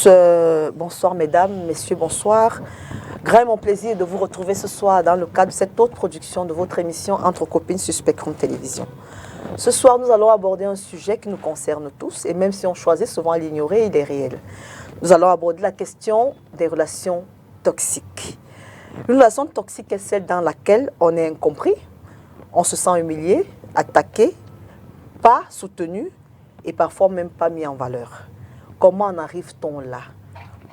Bonsoir mesdames, messieurs, bonsoir. Grand est mon plaisir de vous retrouver ce soir dans le cadre de cette autre production de votre émission Entre copines sur Spectrum Télévision. Ce soir, nous allons aborder un sujet qui nous concerne tous et même si on choisit souvent à l'ignorer, il est réel. Nous allons aborder la question des relations toxiques. Une relation toxique est celle dans laquelle on est incompris, on se sent humilié, attaqué, pas soutenu et parfois même pas mis en valeur. Comment en arrive-t-on là?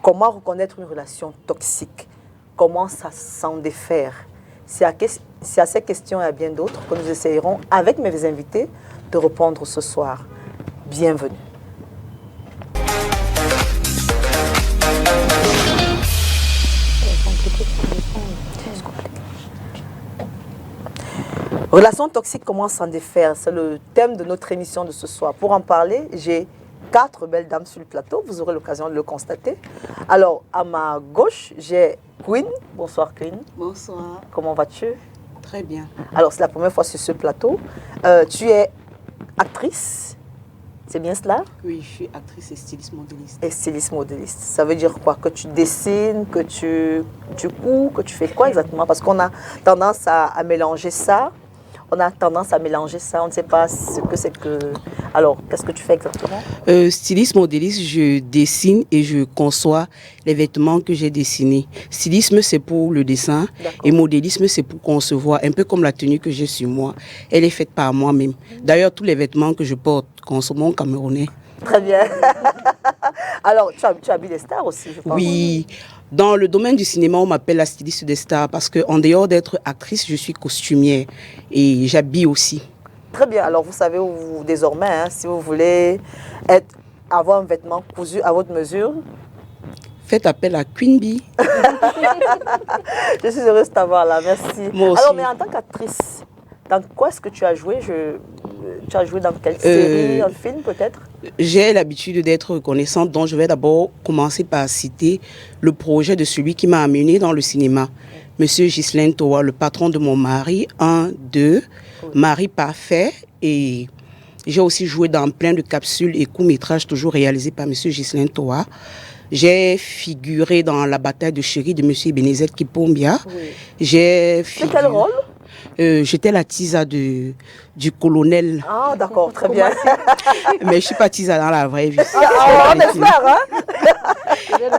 Comment reconnaître une relation toxique? Comment ça s'en défaire? C'est à ces questions et à bien d'autres que nous essayerons, avec mes invités, de répondre ce soir. Bienvenue. Relation toxique, comment s'en défaire? C'est le thème de notre émission de ce soir. Pour en parler, j'ai 4 belles dames sur le plateau, vous aurez l'occasion de le constater. Alors, à ma gauche, j'ai Queen. Bonsoir Queen. Bonsoir. Comment vas-tu? Très bien. Alors, c'est la première fois sur ce plateau. Tu es actrice, c'est bien cela? Oui, je suis actrice et styliste modéliste. Et styliste modéliste. Ça veut dire quoi? Que tu dessines, que tu couds, que tu fais quoi exactement? Parce qu'on a tendance à mélanger ça. On a tendance à mélanger ça, on ne sait pas ce que c'est que... Alors, qu'est-ce que tu fais exactement? Styliste modéliste, je dessine et je conçois les vêtements que j'ai dessinés. Stylisme, c'est pour le dessin et modélisme, c'est pour concevoir, un peu comme la tenue que j'ai sur moi. Elle est faite par moi-même. D'ailleurs, tous les vêtements que je porte, consommons camerounais. Très bien. Alors, tu habilles des stars aussi, je pense. Oui. Dans le domaine du cinéma, on m'appelle la styliste des stars parce qu'en dehors d'être actrice, je suis costumière et j'habille aussi. Très bien. Alors, vous savez désormais, hein, si vous voulez avoir un vêtement cousu à votre mesure. Faites appel à Queen Bee. Je suis heureuse de t'avoir là, merci. Moi aussi. Alors, mais en tant qu'actrice, dans quoi est-ce que tu as joué? Tu as joué dans quelle série, un film peut-être? J'ai l'habitude d'être reconnaissante, donc je vais d'abord commencer par citer le projet de celui qui m'a amené dans le cinéma. Monsieur Ghislain Toa, le patron de mon mari, 1, 2, Mari parfait. Et j'ai aussi joué dans plein de capsules et courts-métrages toujours réalisés par Monsieur Ghislain Toa. J'ai figuré dans la bataille de chéri de Monsieur Ebenezer Kipombia. Oui. J'ai figuré... Quel rôle? J'étais la tisa du colonel. Ah, d'accord, très bien. Mais je ne suis pas tisa dans la vraie vie. On espère, hein?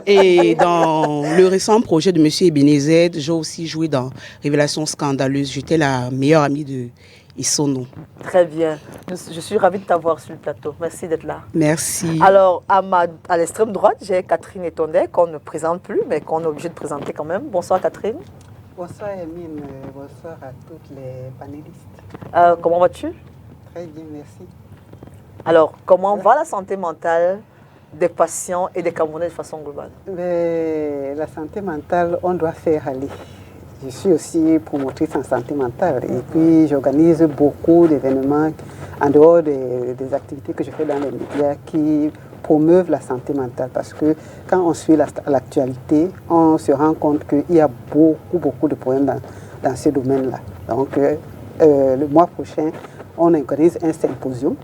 Et dans le récent projet de M. Ebenezer, j'ai aussi joué dans Révélation scandaleuse. J'étais la meilleure amie de Isono. Très bien. Je suis ravie de t'avoir sur le plateau. Merci d'être là. Merci. Alors, à l'extrême droite, j'ai Catherine Etondet, qu'on ne présente plus, mais qu'on est obligé de présenter quand même. Bonsoir Catherine. Bonsoir Emine, bonsoir à toutes les panélistes. Comment vas-tu? Très bien, merci. Alors, comment va la santé mentale des patients et des Camerounais de façon globale? Mais la santé mentale, on doit faire aller. Je suis aussi promotrice en santé mentale et puis j'organise beaucoup d'événements en dehors des activités que je fais dans les médias qui promeuvent la santé mentale parce que quand on suit l'actualité, on se rend compte qu'il y a beaucoup de problèmes dans ce domaine-là. Donc, le mois prochain, on organise un symposium.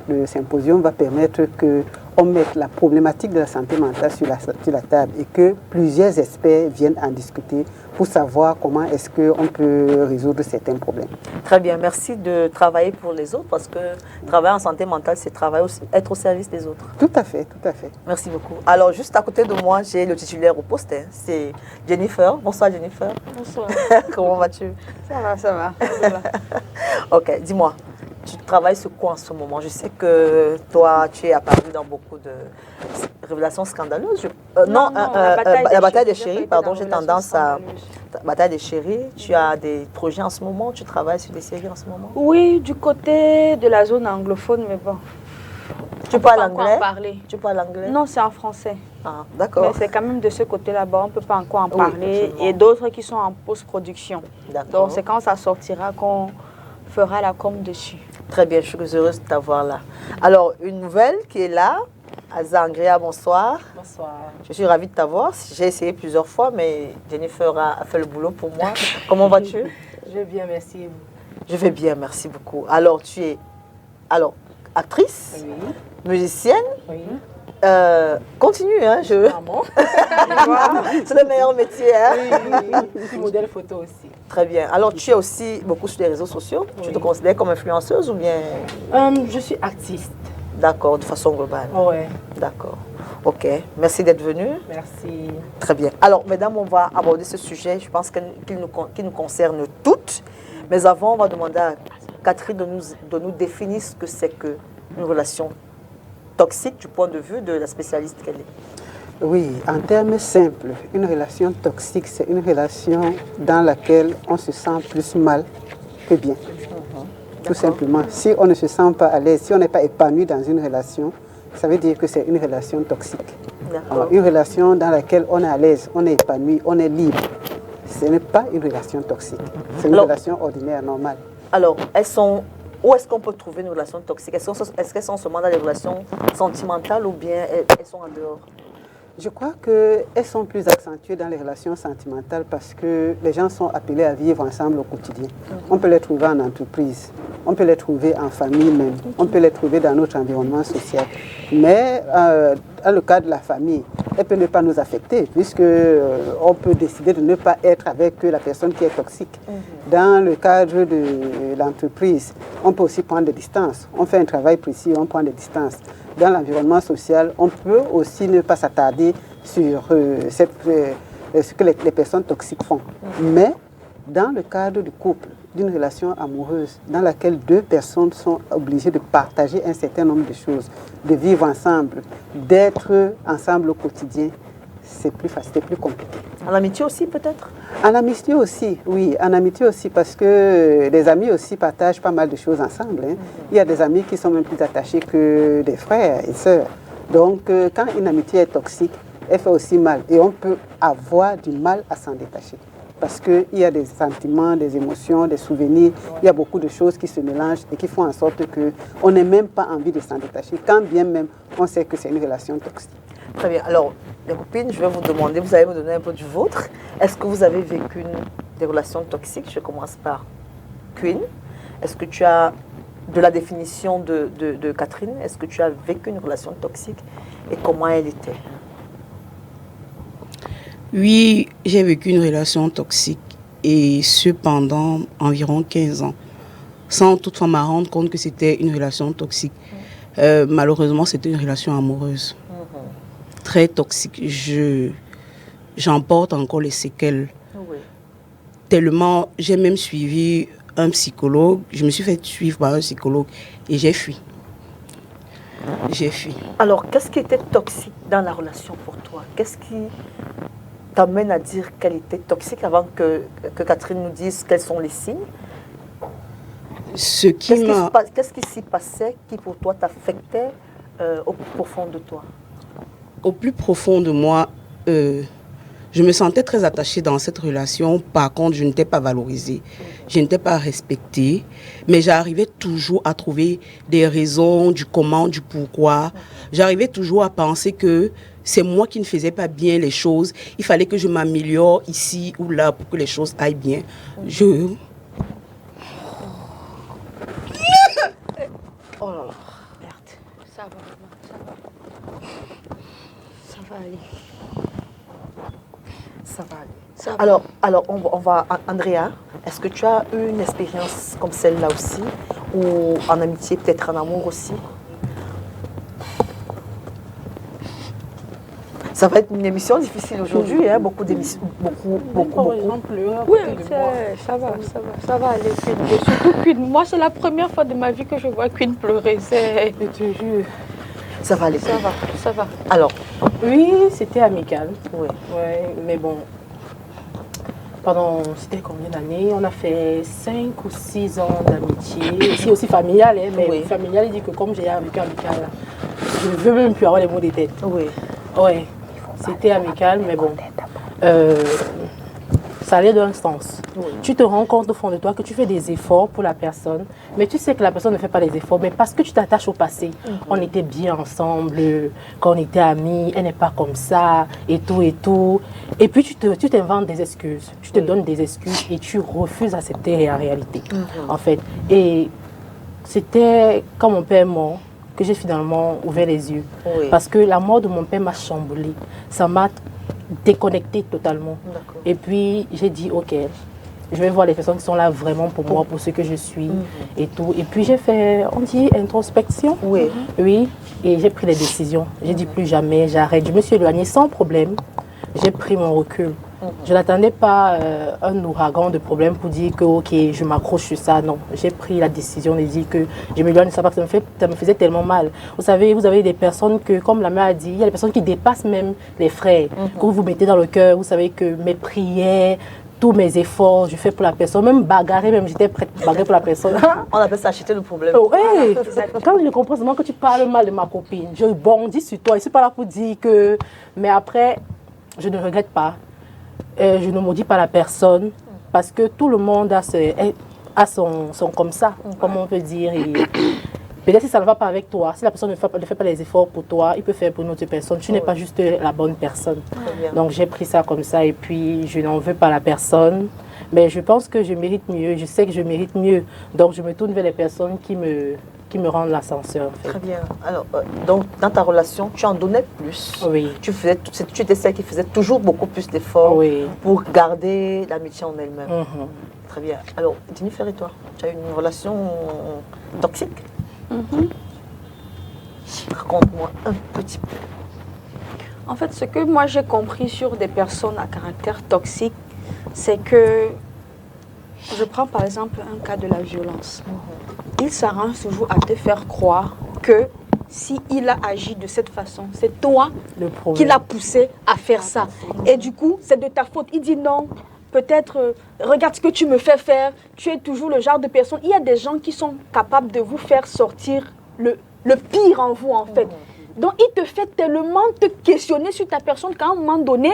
Le symposium va permettre qu'on mette la problématique de la santé mentale sur la table et que plusieurs experts viennent en discuter pour savoir comment est-ce qu'on peut résoudre certains problèmes. Très bien, merci de travailler pour les autres parce que travailler en santé mentale, c'est travailler aussi, être au service des autres. Tout à fait, tout à fait. Merci beaucoup. Alors, juste à côté de moi, j'ai le titulaire au poste, hein, c'est Jennifer. Bonsoir Jennifer. Bonsoir. Comment vas-tu? Ça va. Ok, dis-moi. Tu travailles sur quoi en ce moment? Je sais que toi, tu es apparu dans beaucoup de révélations scandaleuses. La bataille des chéris, pardon, j'ai tendance à... La bataille des chéris, tu as des projets en ce moment? Tu travailles sur des séries en ce moment? Oui, du côté de la zone anglophone, mais bon. Tu parles anglais? Tu parles anglais? Non, c'est en français. Ah, d'accord. Mais c'est quand même de ce côté-là-bas, on ne peut pas encore en parler. Absolument. Et d'autres qui sont en post-production. Donc c'est quand ça sortira qu'on fera la com dessus. Très bien, je suis heureuse de t'avoir là. Alors, une nouvelle qui est là. Azangria, bonsoir. Bonsoir. Je suis ravie de t'avoir. J'ai essayé plusieurs fois, mais Jennifer a fait le boulot pour moi. Comment vas-tu? Je vais bien, merci. Je vais bien, merci beaucoup. Alors, tu es actrice, oui. Musicienne, oui. Continue, hein, c'est le meilleur métier. Hein? Je suis modèle photo aussi. Très bien. Alors, tu es aussi beaucoup sur les réseaux sociaux. Oui. Tu te considères comme influenceuse ou bien... Je suis artiste. D'accord, de façon globale. Oui. D'accord. Ok. Merci d'être venue. Merci. Très bien. Alors, mesdames, on va aborder ce sujet. Je pense qu'il nous concerne toutes. Mais avant, on va demander à Catherine de nous définir ce que c'est qu'une relation toxique du point de vue de la spécialiste qu'elle est. Oui, en termes simples, une relation toxique, c'est une relation dans laquelle on se sent plus mal que bien. Tout simplement. Si on ne se sent pas à l'aise, si on n'est pas épanoui dans une relation, ça veut dire que c'est une relation toxique. Alors, une relation dans laquelle on est à l'aise, on est épanoui, on est libre, ce n'est pas une relation toxique. C'est une relation ordinaire, normale. Alors, où est-ce qu'on peut trouver une relation toxique? Est-ce qu'elles sont seulement dans les relations sentimentales ou bien elles sont en dehors? Je crois qu'elles sont plus accentuées dans les relations sentimentales parce que les gens sont appelés à vivre ensemble au quotidien. On peut les trouver en entreprise, on peut les trouver en famille même, on peut les trouver dans notre environnement social. Mais dans le cas de la famille, elle peut ne pas nous affecter puisque on peut décider de ne pas être avec la personne qui est toxique. Dans le cadre de l'entreprise, on peut aussi prendre des distances. On fait un travail précis, on prend des distances. Dans l'environnement social, on peut aussi ne pas s'attarder sur ce que les personnes toxiques font. Mais dans le cadre du couple, d'une relation amoureuse, dans laquelle deux personnes sont obligées de partager un certain nombre de choses, de vivre ensemble, d'être ensemble au quotidien, c'est plus facile, c'est plus compliqué. En amitié aussi peut-être? En amitié aussi, oui. En amitié aussi parce que les amis aussi partagent pas mal de choses ensemble. Hein. Il y a des amis qui sont même plus attachés que des frères et sœurs. Donc quand une amitié est toxique, elle fait aussi mal. Et on peut avoir du mal à s'en détacher. Parce qu'il y a des sentiments, des émotions, des souvenirs. Il y a beaucoup de choses qui se mélangent et qui font en sorte qu'on n'ait même pas envie de s'en détacher. Quand bien même on sait que c'est une relation toxique. Très bien. Alors, les copines, je vais vous demander, vous allez me donner un peu du vôtre. Est-ce que vous avez vécu des relations toxiques? Je commence par Queen. Est-ce que tu as, de la définition de Catherine, est-ce que tu as vécu une relation toxique et comment elle était? Oui, j'ai vécu une relation toxique et ce pendant environ 15 ans, sans toutefois me rendre compte que c'était une relation toxique. Malheureusement, c'était une relation amoureuse. Très toxique. J'en porte encore les séquelles. Oui. Tellement, j'ai même suivi un psychologue. Je me suis fait suivre par un psychologue et j'ai fui. J'ai fui. Alors, qu'est-ce qui était toxique dans la relation pour toi? Qu'est-ce qui t'amène à dire qu'elle était toxique avant que Catherine nous dise quels sont les signes? Qu'est-ce qui s'y passait qui pour toi t'affectait au plus profond de toi? Au plus profond de moi, je me sentais très attachée dans cette relation. Par contre, je n'étais pas valorisée, je n'étais pas respectée. Mais j'arrivais toujours à trouver des raisons, du comment, du pourquoi. J'arrivais toujours à penser que c'est moi qui ne faisais pas bien les choses. Il fallait que je m'améliore ici ou là pour que les choses aillent bien. Oh là là. Merde. Ça va, ça va. Ça va aller. Ça va aller. Alors on va, Andrea, est-ce que tu as eu une expérience comme celle-là aussi, ou en amitié, peut-être en amour aussi? Ça va être une émission difficile aujourd'hui, hein? Beaucoup d'émissions, beaucoup. Oui, ça va aller, Queen. Surtout Queen. Moi, c'est la première fois de ma vie que je vois Queen pleurer. Je te jure. Ça va aller. Ça va. Alors. Oui, c'était amical. Oui. Ouais, mais bon. Pendant, c'était combien d'années? On a fait 5 ou 6 ans d'amitié. C'est aussi familial, hein, mais oui. Familial, il dit que comme j'ai vécu amical, je ne veux même plus avoir les mots des têtes. Oui. Ouais. C'était amical, mais bon, ça allait dans un sens. Oui. Tu te rends compte au fond de toi que tu fais des efforts pour la personne, mais tu sais que la personne ne fait pas les efforts, mais parce que tu t'attaches au passé. On était bien ensemble, quand on était amis, elle n'est pas comme ça, et tout, et tout. Et puis tu t'inventes des excuses, tu te donnes des excuses et tu refuses d'accepter la réalité, en fait. Et c'était quand mon père est mort, que j'ai finalement ouvert les yeux. Oui. Parce que la mort de mon père m'a chamboulée. Ça m'a déconnectée totalement. Et puis, j'ai dit, ok, je vais voir les personnes qui sont là vraiment pour moi, pour ce que je suis et tout. Et puis, j'ai fait, on dit, introspection. Oui. Oui, et j'ai pris les décisions. J'ai dit plus jamais, j'arrête. Je me suis éloignée sans problème. J'ai pris mon recul. Je n'attendais pas un ouragan de problèmes pour dire que ok, je m'accroche sur ça. Non, j'ai pris la décision de dire que je m'éloigne de ça parce que ça me faisait tellement mal. Vous savez, vous avez des personnes que, comme la mère a dit, il y a des personnes qui dépassent même les frais que vous mettez dans le cœur. Vous savez que mes prières, tous mes efforts, je fais pour la personne, même bagarrer, même j'étais prête à bagarrer pour la personne. On appelle ça acheter le problème. Oui, quand je comprends seulement que tu parles mal de ma copine, je bondis sur toi. Je ne suis pas là pour dire que... Mais après, je ne regrette pas. Je ne maudis pas la personne parce que tout le monde a son comme ça, comme on peut dire. Peut-être si ça ne va pas avec toi, si la personne ne fait pas les efforts pour toi, il peut faire pour une autre personne. Tu n'es pas juste la bonne personne. Donc j'ai pris ça comme ça et puis je n'en veux pas la personne. Mais je pense que je mérite mieux, je sais que je mérite mieux. Donc je me tourne vers les personnes qui me rendent l'ascenseur. En fait. Très bien. Alors, donc, dans ta relation, tu en donnais plus. Oui. Tu étais celle qui faisait toujours beaucoup plus d'efforts pour garder l'amitié en elle-même. Très bien. Alors, Jennifer et toi, tu as eu une relation toxique? Raconte-moi un petit peu. En fait, ce que moi j'ai compris sur des personnes à caractère toxique, c'est que, je prends par exemple un cas de la violence. Il s'arrange toujours à te faire croire que s'il a agi de cette façon, c'est toi qui l'as poussé à faire ça. Et du coup, c'est de ta faute. Il dit non, peut-être, regarde ce que tu me fais faire. Tu es toujours le genre de personne. Il y a des gens qui sont capables de vous faire sortir le pire en vous, en fait. Donc, il te fait tellement te questionner sur ta personne qu'à un moment donné,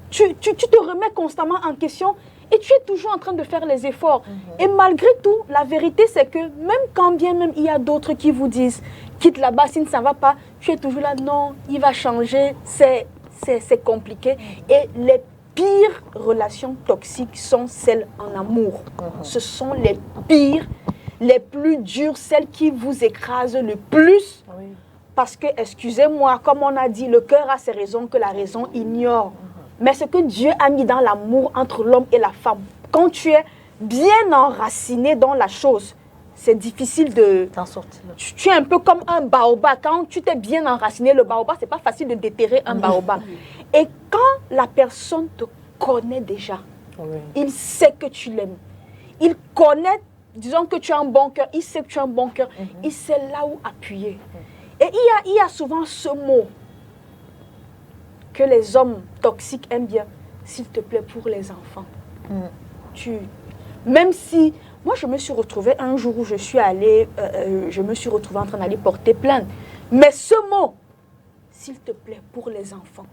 tu te remets constamment en question et tu es toujours en train de faire les efforts. Et malgré tout, la vérité, c'est que même quand bien même il y a d'autres qui vous disent « quitte là-bas, si ça ne va pas », tu es toujours là « non, il va changer, c'est compliqué ». Et les pires relations toxiques sont celles en amour. Ce sont les pires, les plus dures, celles qui vous écrasent le plus. Parce que, excusez-moi, comme on a dit, le cœur a ses raisons que la raison ignore. Mais ce que Dieu a mis dans l'amour entre l'homme et la femme, quand tu es bien enraciné dans la chose, c'est difficile de t'en sortir. Tu es un peu comme un baobab. Quand tu t'es bien enraciné, le baobab, c'est pas facile de déterrer un baobab. Et quand la personne te connaît déjà, il sait que tu l'aimes. Il connaît, disons que tu as un bon cœur, il sait que tu as un bon cœur, il sait là où appuyer. Et il y a souvent ce mot que les hommes toxiques aiment bien, s'il te plaît, pour les enfants. Même si, moi je me suis retrouvée un jour où je suis allée, je me suis retrouvée en train d'aller porter plainte. Mais ce mot, s'il te plaît, pour les enfants.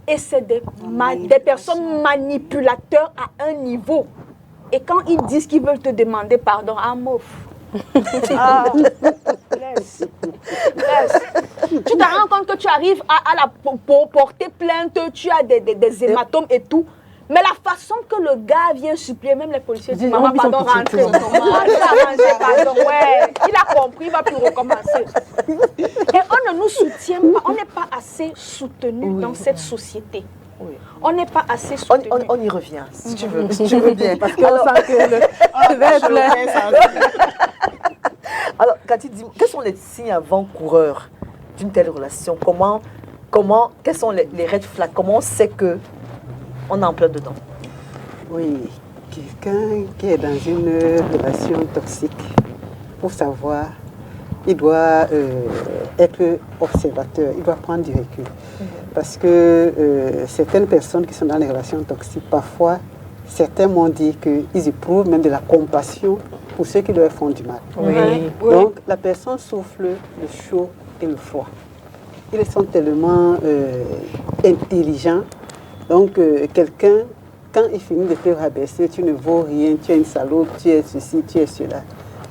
Et c'est des personnes manipulateurs à un niveau. Et quand ils disent qu'ils veulent te demander pardon, mof. Laisse. Tu te rends compte que tu arrives à porter plainte, tu as des hématomes et tout. Mais la façon que le gars vient supplier, même les policiers disent, maman, pardon, rentrez. Il a compris, il va plus recommencer. Et on ne nous soutient pas, on n'est pas assez soutenu dans cette société. On n'est pas assez soutenu. On y revient, si tu veux, bien. Parce qu'on sent que le verre est plein. Alors, Cathy, dis-moi, quels sont les signes avant-coureurs d'une telle relation? Quels sont les red flags? Comment on sait qu'on est en plein dedans? Oui, quelqu'un qui est dans une relation toxique, pour savoir, il doit être observateur, il doit prendre du recul. Parce que certaines personnes qui sont dans les relations toxiques, parfois, certains m'ont dit qu'ils éprouvent même de la compassion pour ceux qui leur font du mal. Donc, la personne souffle le chaud et le froid. Ils sont tellement intelligents. Donc, quelqu'un, quand il finit de te rabaisser, tu ne vaux rien, tu es une salope, tu es ceci, tu es cela.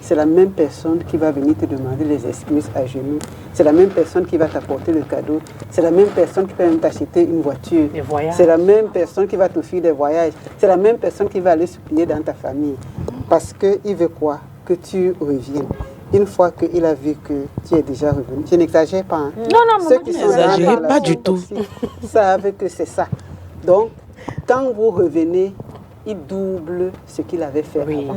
C'est la même personne qui va venir te demander les excuses à genoux. C'est la même personne qui va t'apporter le cadeau. C'est la même personne qui peut même t'acheter une voiture. C'est la même personne qui va t'offrir des voyages. C'est la même personne qui va aller supplier dans ta famille. Parce qu'il veut quoi? Que tu reviennes. une fois qu'il a vu que tu es déjà revenu, je n'exagère pas. Hein. Non, Ceux qui sont n'exagérez dans la pas du relation tout. toxique savent que c'est ça. Donc, quand vous revenez, il double ce qu'il avait fait avant.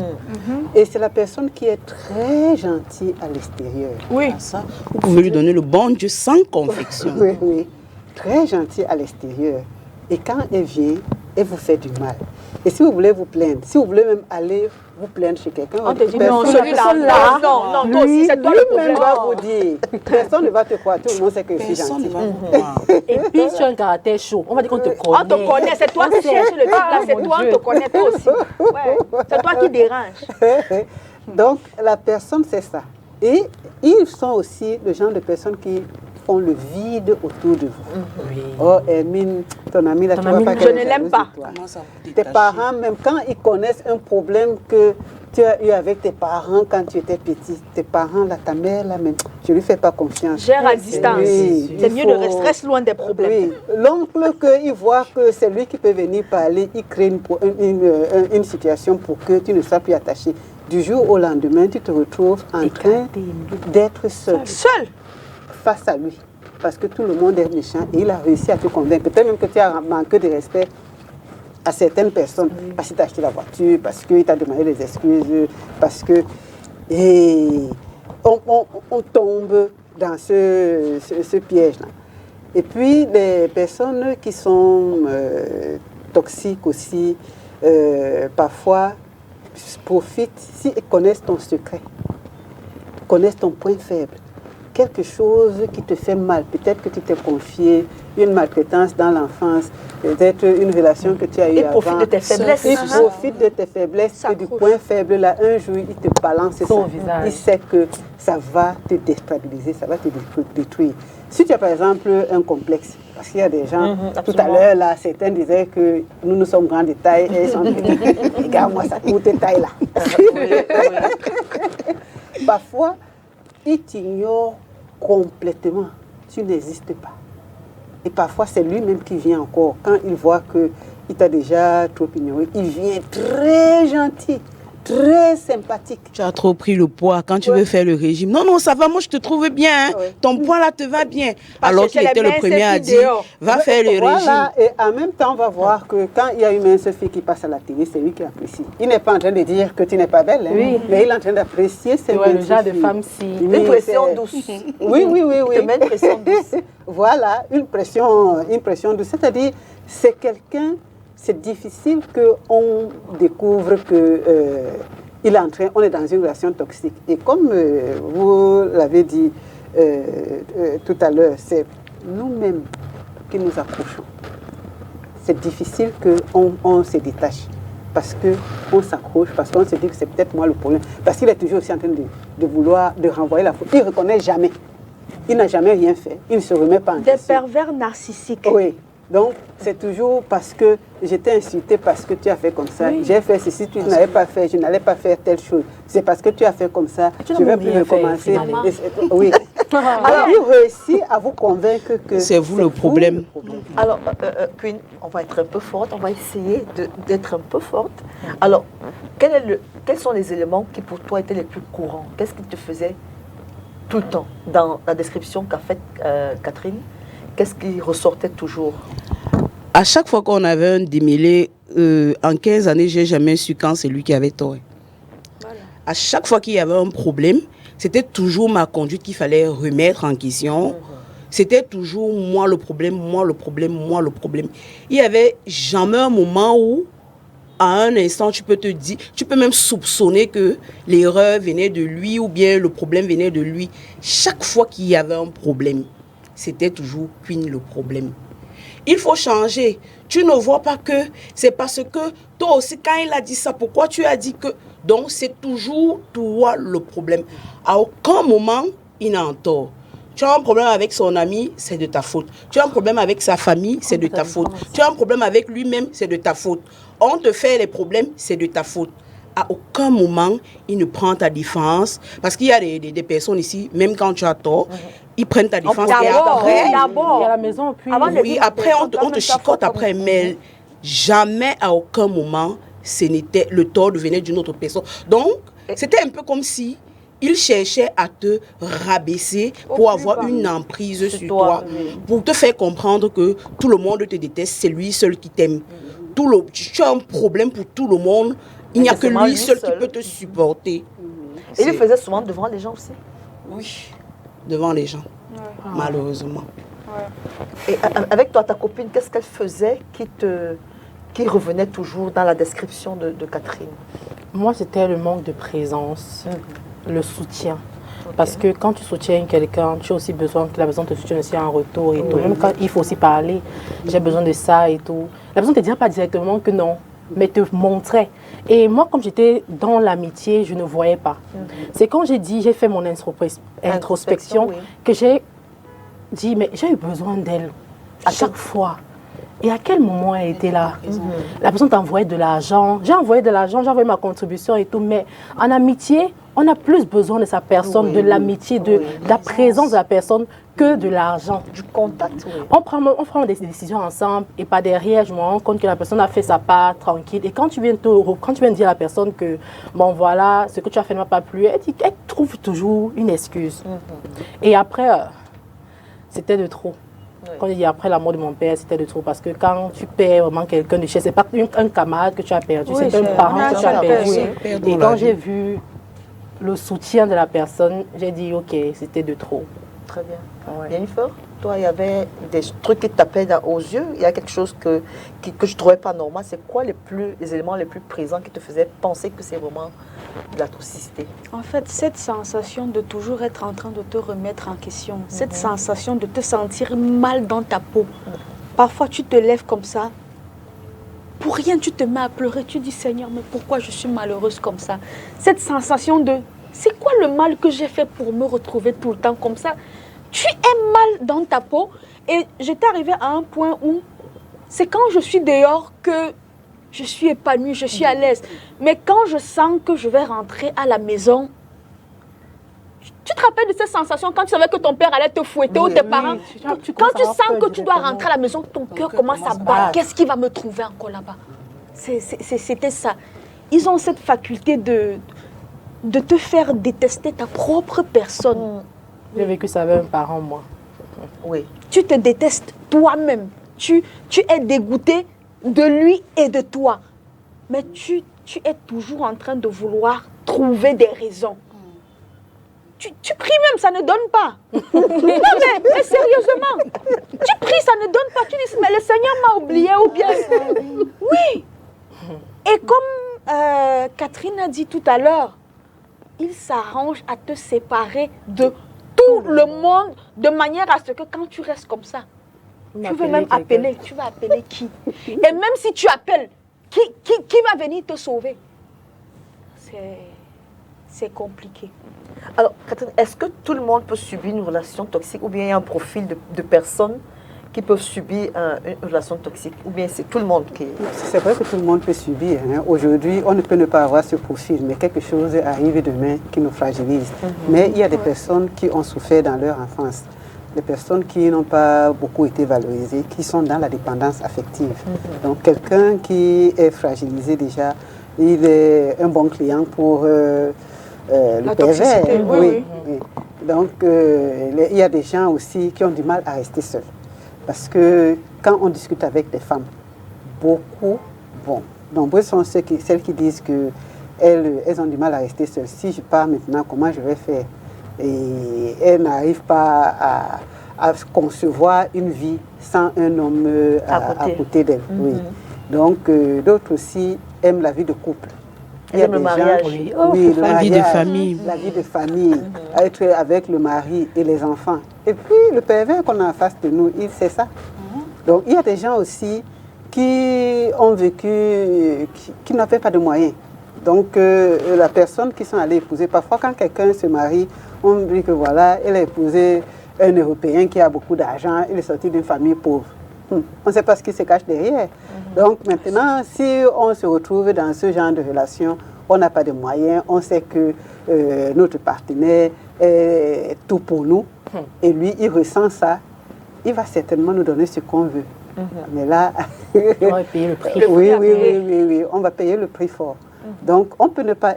Et c'est la personne qui est très gentille à l'extérieur. Oui. Ça, vous pouvez lui donner le bon Dieu sans confection. Oui, oui. Très gentille à l'extérieur. Et quand elle vient, elle vous fait du mal. Et si vous voulez vous plaindre, si vous voulez même aller vous plaindre chez quelqu'un, On te dit, personne- non, celui-là, non, toi aussi, c'est toi le lui-même problème. va vous dire. Personne ne va te croire. Tout le monde sait que je suis Personne ne gentille. va vous croire. Et puis, tu as un caractère chaud. On va dire qu'on te connaît. On te connaît, c'est toi qui cherches le truc là, c'est toi, on te connaît toi aussi. Ouais. C'est toi qui dérange. Donc, la personne, c'est ça. Et ils sont aussi le genre de personnes qui font le vide autour de vous. Oui. Oh, Hermine, ton ami là, Ton tu vois ami, pas je qu'elle ne est l'aime jalouse pas. de toi. Comment ça vous Tes détacher? parents, même quand ils connaissent un problème que tu as eu avec tes parents quand tu étais petit, tes parents, là, ta mère, là, même, je ne lui fais pas confiance. Gère à distance. Oui, C'est il mieux de faut- rester loin des problèmes. Oui, l'oncle, il voit que c'est lui qui peut venir parler, il crée une situation pour que tu ne sois plus attaché. Du jour au lendemain, tu te retrouves en train d'être seul Seul. face à lui. Parce que tout le monde est méchant et il a réussi à te convaincre. Peut-être même que tu as manqué de respect à certaines personnes parce qu'il t'a acheté la voiture, parce qu'il t'a demandé des excuses, parce que... Et on tombe dans ce piège-là. Et puis, les personnes qui sont toxiques aussi, parfois profitent, s'ils connaissent ton secret, connaissent ton point faible, quelque chose qui te fait mal, peut-être que tu t'es confié, une maltraitance dans l'enfance, peut-être une relation que tu as eue Ils avant. profitent de tes faiblesses. Il profite de tes faiblesses et du point faible. Là, un jour, il te balance ça. visage. Il sait que ça va te déstabiliser, ça va te détruire. Si tu as par exemple un complexe, parce qu'il y a des gens, tout à absolument. l'heure, là, certains disaient que nous sommes grands de taille et ils sont petits. Regarde-moi ça, toute taille là. Parfois, il t'ignore complètement. Tu n'existes pas. Et parfois, c'est lui-même qui vient encore. Quand il voit qu'il t'a déjà trop ignoré, il vient très gentil, très sympathique. Tu as trop pris le poids quand tu veux faire le régime. Non, non, ça va, moi je te trouve bien. Hein. Ouais. Ton poids là te va bien. Parce Alors que qu'il c'est était les le premier à minces dire, dehors. va faire le Voilà, régime. et en même temps, on va voir que quand il y a une mince fille qui passe à la télé, c'est lui qui apprécie. Il n'est pas en train de dire que tu n'es pas belle, hein, Oui. mais il est en train d'apprécier ces Ouais, le minces genre de filles. femme si. Oui, Une pression c'est- douce. Oui, oui, oui, oui. Il te met une pression douce. Voilà, une pression douce. C'est-à-dire, c'est quelqu'un, c'est difficile qu'on découvre que il est en train, on est dans une relation toxique. Et comme vous l'avez dit tout à l'heure, c'est nous-mêmes qui nous accrochons. C'est difficile qu'on se détache. Parce qu'on s'accroche, parce qu'on se dit que c'est peut-être moi le problème. Parce qu'il est toujours aussi en train de vouloir, de renvoyer la faute. Il ne reconnaît jamais. Il n'a jamais rien fait. Il ne se remet pas en Des question. pervers narcissiques. Oui. Donc, c'est toujours parce que j'étais insultée parce que tu as fait comme ça. J'ai fait ceci, tu n'avais pas fait, je n'allais pas faire telle chose. C'est parce que tu as fait comme ça, Tu je n'as ne vais même plus rien fait, recommencer. finalement. Oui. Alors, il réussit à vous convaincre que C'est vous le problème. Alors, Queen, on va être un peu forte, on va essayer d'être un peu forte. Alors, quels sont les éléments qui pour toi étaient les plus courants? Qu'est-ce qui te faisait tout le temps dans la description qu'a faite Catherine? Qu'est-ce qui ressortait toujours? À chaque fois qu'on avait un démêlé, en 15 années, j'ai jamais su quand c'est lui qui avait tort. Voilà. À chaque fois qu'il y avait un problème, c'était toujours ma conduite qu'il fallait remettre en question. C'était toujours moi le problème, moi le problème, moi le problème. Il y avait jamais un moment où, à un instant, tu peux te dire, tu peux même soupçonner que l'erreur venait de lui ou bien le problème venait de lui. Chaque fois qu'il y avait un problème, c'était toujours Queen le problème. Il faut changer. Tu ne vois pas que c'est parce que toi aussi, quand il a dit ça, pourquoi tu as dit que... Donc, c'est toujours toi le problème. À aucun moment, il n'a en tort. Tu as un problème avec son ami, c'est de ta faute. Tu as un problème avec sa famille, c'est de ta faute. Tu as un problème avec lui-même, c'est de ta faute. On te fait les problèmes, c'est de ta faute. À aucun moment, il ne prend ta défense. Parce qu'il y a des personnes ici, même quand tu as tort, ils prennent ta défense. Et après, Il y a D'abord. la maison, puis. Avant de oui, dire après, la on te personne, chicote ta après. faute. Mais jamais, à aucun moment, ce n'était le tort de venir d'une autre personne. Donc, c'était un peu comme si il cherchait à te rabaisser pour avoir une emprise sur toi, pour te faire comprendre que tout le monde te déteste, c'est lui seul qui t'aime. Tu as un problème pour tout le monde, il n'y a que lui seul qui peut te supporter. Et il le faisait souvent devant les gens aussi. Oui, devant les gens, malheureusement. Et avec toi, ta copine, qu'est-ce qu'elle faisait qui revenait toujours dans la description de Catherine? Moi, c'était le manque de présence, le soutien. Parce que quand tu soutiens quelqu'un, tu as aussi besoin que la personne te soutienne aussi en retour et tout. Même quand il faut aussi parler, j'ai besoin de ça et tout. La personne ne te dira pas directement que non, mais te montrait. Et moi, comme j'étais dans l'amitié, je ne voyais pas. C'est quand j'ai fait mon introspection que j'ai dit, mais j'ai eu besoin d'elle à chaque fois. Et à quel moment elle était là? La personne t'envoyait de l'argent. J'ai envoyé de l'argent, j'ai envoyé ma contribution et tout. Mais en amitié, on a plus besoin de sa personne, de l'amitié, de la présence de la personne que de l'argent. Du contact, On prend des décisions ensemble et pas derrière, je me rends compte que la personne a fait sa part tranquille. Et quand tu viens dire à la personne que, bon voilà, ce que tu as fait ne m'a pas plu, elle trouve toujours une excuse. Et après, c'était de trop. Quand je dis après la mort de mon père, c'était de trop. Parce que quand tu perds vraiment quelqu'un de chez, c'est pas un camarade que tu as perdu, c'est un parent que tu as perdu. Et quand j'ai vu le soutien de la personne, j'ai dit ok, c'était de trop. Très bien. Jennifer, toi, il y avait des trucs qui tapaient aux yeux. Il y a quelque chose que je ne trouvais pas normal. C'est quoi les éléments les plus présents qui te faisaient penser que c'est vraiment de la toxicité? En fait, cette sensation de toujours être en train de te remettre en question, cette sensation de te sentir mal dans ta peau. Parfois, tu te lèves comme ça. Pour rien, tu te mets à pleurer. Tu dis, Seigneur, mais pourquoi je suis malheureuse comme ça? Cette sensation de, c'est quoi le mal que j'ai fait pour me retrouver tout le temps comme ça? Tu es mal dans ta peau. Et j'étais arrivée à un point où c'est quand je suis dehors que je suis épanouie, je suis à l'aise. Mais quand je sens que je vais rentrer à la maison, tu te rappelles de cette sensation quand tu savais que ton père allait te fouetter ou tes parents? Quand tu sens que tu dois rentrer à la maison, ton cœur commence à battre. Qu'est-ce qui va me trouver encore là-bas? C'était ça. Ils ont cette faculté de te faire détester ta propre personne. J'ai vécu ça avec un parent, moi. Oui. Tu te détestes toi-même. Tu es dégoûté de lui et de toi. Mais tu es toujours en train de vouloir trouver des raisons. Tu pries même, ça ne donne pas. Non, mais sérieusement, tu pries, ça ne donne pas. Tu dis, mais le Seigneur m'a oublié ou bien... Oui. Et comme Catherine a dit tout à l'heure, il s'arrange à te séparer de tout le monde de manière à ce que quand tu restes comme ça, tu veux même appeler. Tu vas appeler qui? Et même si tu appelles, qui va venir te sauver? C'est compliqué. Alors, Catherine, est-ce que tout le monde peut subir une relation toxique ou bien il y a un profil de personnes qui peuvent subir une relation toxique? Ou bien c'est tout le monde qui... C'est vrai que tout le monde peut subir. Hein. Aujourd'hui, on ne peut ne pas avoir ce profil, mais quelque chose arrive demain qui nous fragilise. Mais il y a des personnes qui ont souffert dans leur enfance, des personnes qui n'ont pas beaucoup été valorisées, qui sont dans la dépendance affective. Donc quelqu'un qui est fragilisé déjà, il est un bon client pour le pervers. Oui. Donc il y a des gens aussi qui ont du mal à rester seuls. Parce que quand on discute avec des femmes, nombreux sont celles qui disent qu'elles ont du mal à rester seules. Si je pars maintenant, comment je vais faire? Et elles n'arrivent pas à concevoir une vie sans un homme à côté d'elles. Oui. Donc d'autres aussi aiment la vie de couple. Il y a le mariage. La vie de famille. La vie de famille, être avec le mari et les enfants. Et puis le pervers qu'on a en face de nous, c'est ça. Donc il y a des gens aussi qui ont vécu, qui n'avaient pas de moyens. Donc la personne qui sont allées épouser, parfois quand quelqu'un se marie, on dit que voilà, elle a épousé un Européen qui a beaucoup d'argent, il est sorti d'une famille pauvre. On ne sait pas ce qui se cache derrière. Donc maintenant, si on se retrouve dans ce genre de relation, on n'a pas de moyens, on sait que notre partenaire est tout pour nous, et lui, il ressent ça, il va certainement nous donner ce qu'on veut. Mais là, on va payer le prix. Oui, on va payer le prix fort. Donc, on peut ne pas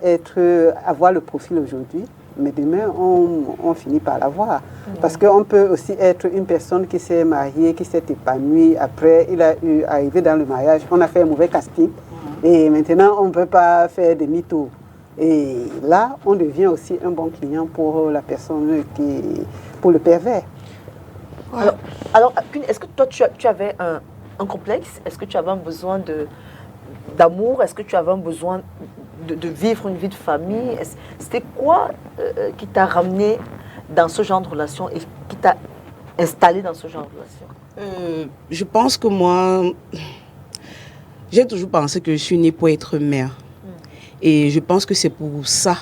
avoir le profil aujourd'hui, mais demain, on finit par l'avoir. Parce qu'on peut aussi être une personne qui s'est mariée, qui s'est épanouie. Après, il a arrivé dans le mariage, on a fait un mauvais casting. Et maintenant, on ne peut pas faire des mythos. Et là, on devient aussi un bon client pour la personne pour le pervers. Alors, est-ce que toi, tu avais un complexe? Est-ce que tu avais un besoin d'amour? Est-ce que tu avais un besoin de vivre une vie de famille? C'était quoi qui t'a ramené dans ce genre de relation et qui t'a installé dans ce genre de relation? Je pense que moi, j'ai toujours pensé que je suis née pour être mère. Et je pense que c'est pour ça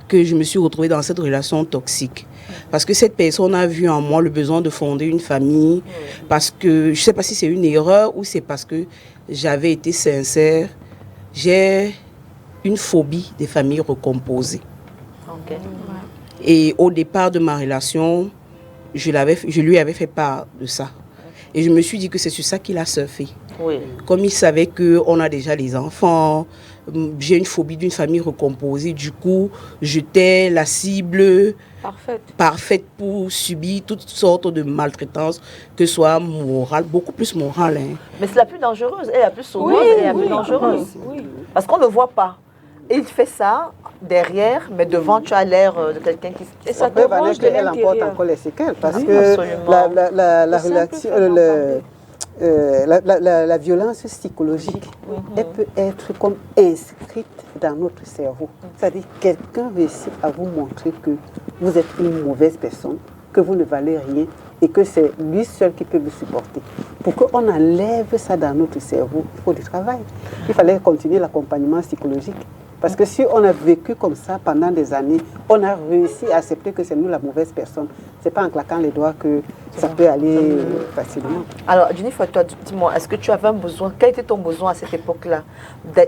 que je me suis retrouvée dans cette relation toxique. Parce que cette personne a vu en moi le besoin de fonder une famille. Parce que, je ne sais pas si c'est une erreur ou c'est parce que j'avais été sincère. J'ai une phobie des familles recomposées. Okay. Et au départ de ma relation, je lui avais fait part de ça. Et je me suis dit que c'est sur ça qu'il a surfé. Oui. Comme il savait qu'on a déjà les enfants, j'ai une phobie d'une famille recomposée. Du coup, j'étais la cible parfaite pour subir toutes sortes de maltraitances, que ce soit morale, beaucoup plus morale. Hein. Mais c'est la plus dangereuse, elle est la plus sauveuse, elle est la plus dangereuse. Oui. Parce qu'on ne voit pas. Il fait ça derrière, mais devant, tu as l'air de quelqu'un qui... Et ça peut valoir qu'elle emporte encore les séquelles, parce que la relation... la violence psychologique, elle peut être comme inscrite dans notre cerveau. C'est-à-dire que quelqu'un réussit à vous montrer que vous êtes une mauvaise personne, que vous ne valez rien et que c'est lui seul qui peut vous supporter. Pour qu'on enlève ça dans notre cerveau, il faut du travail. Il fallait continuer l'accompagnement psychologique. Parce que si on a vécu comme ça pendant des années, on a réussi à accepter que c'est nous la mauvaise personne. Ce n'est pas en claquant les doigts que ça peut aller facilement. Alors, Jennifer, toi, dis-moi, est-ce que tu avais un besoin, quel était ton besoin à cette époque-là?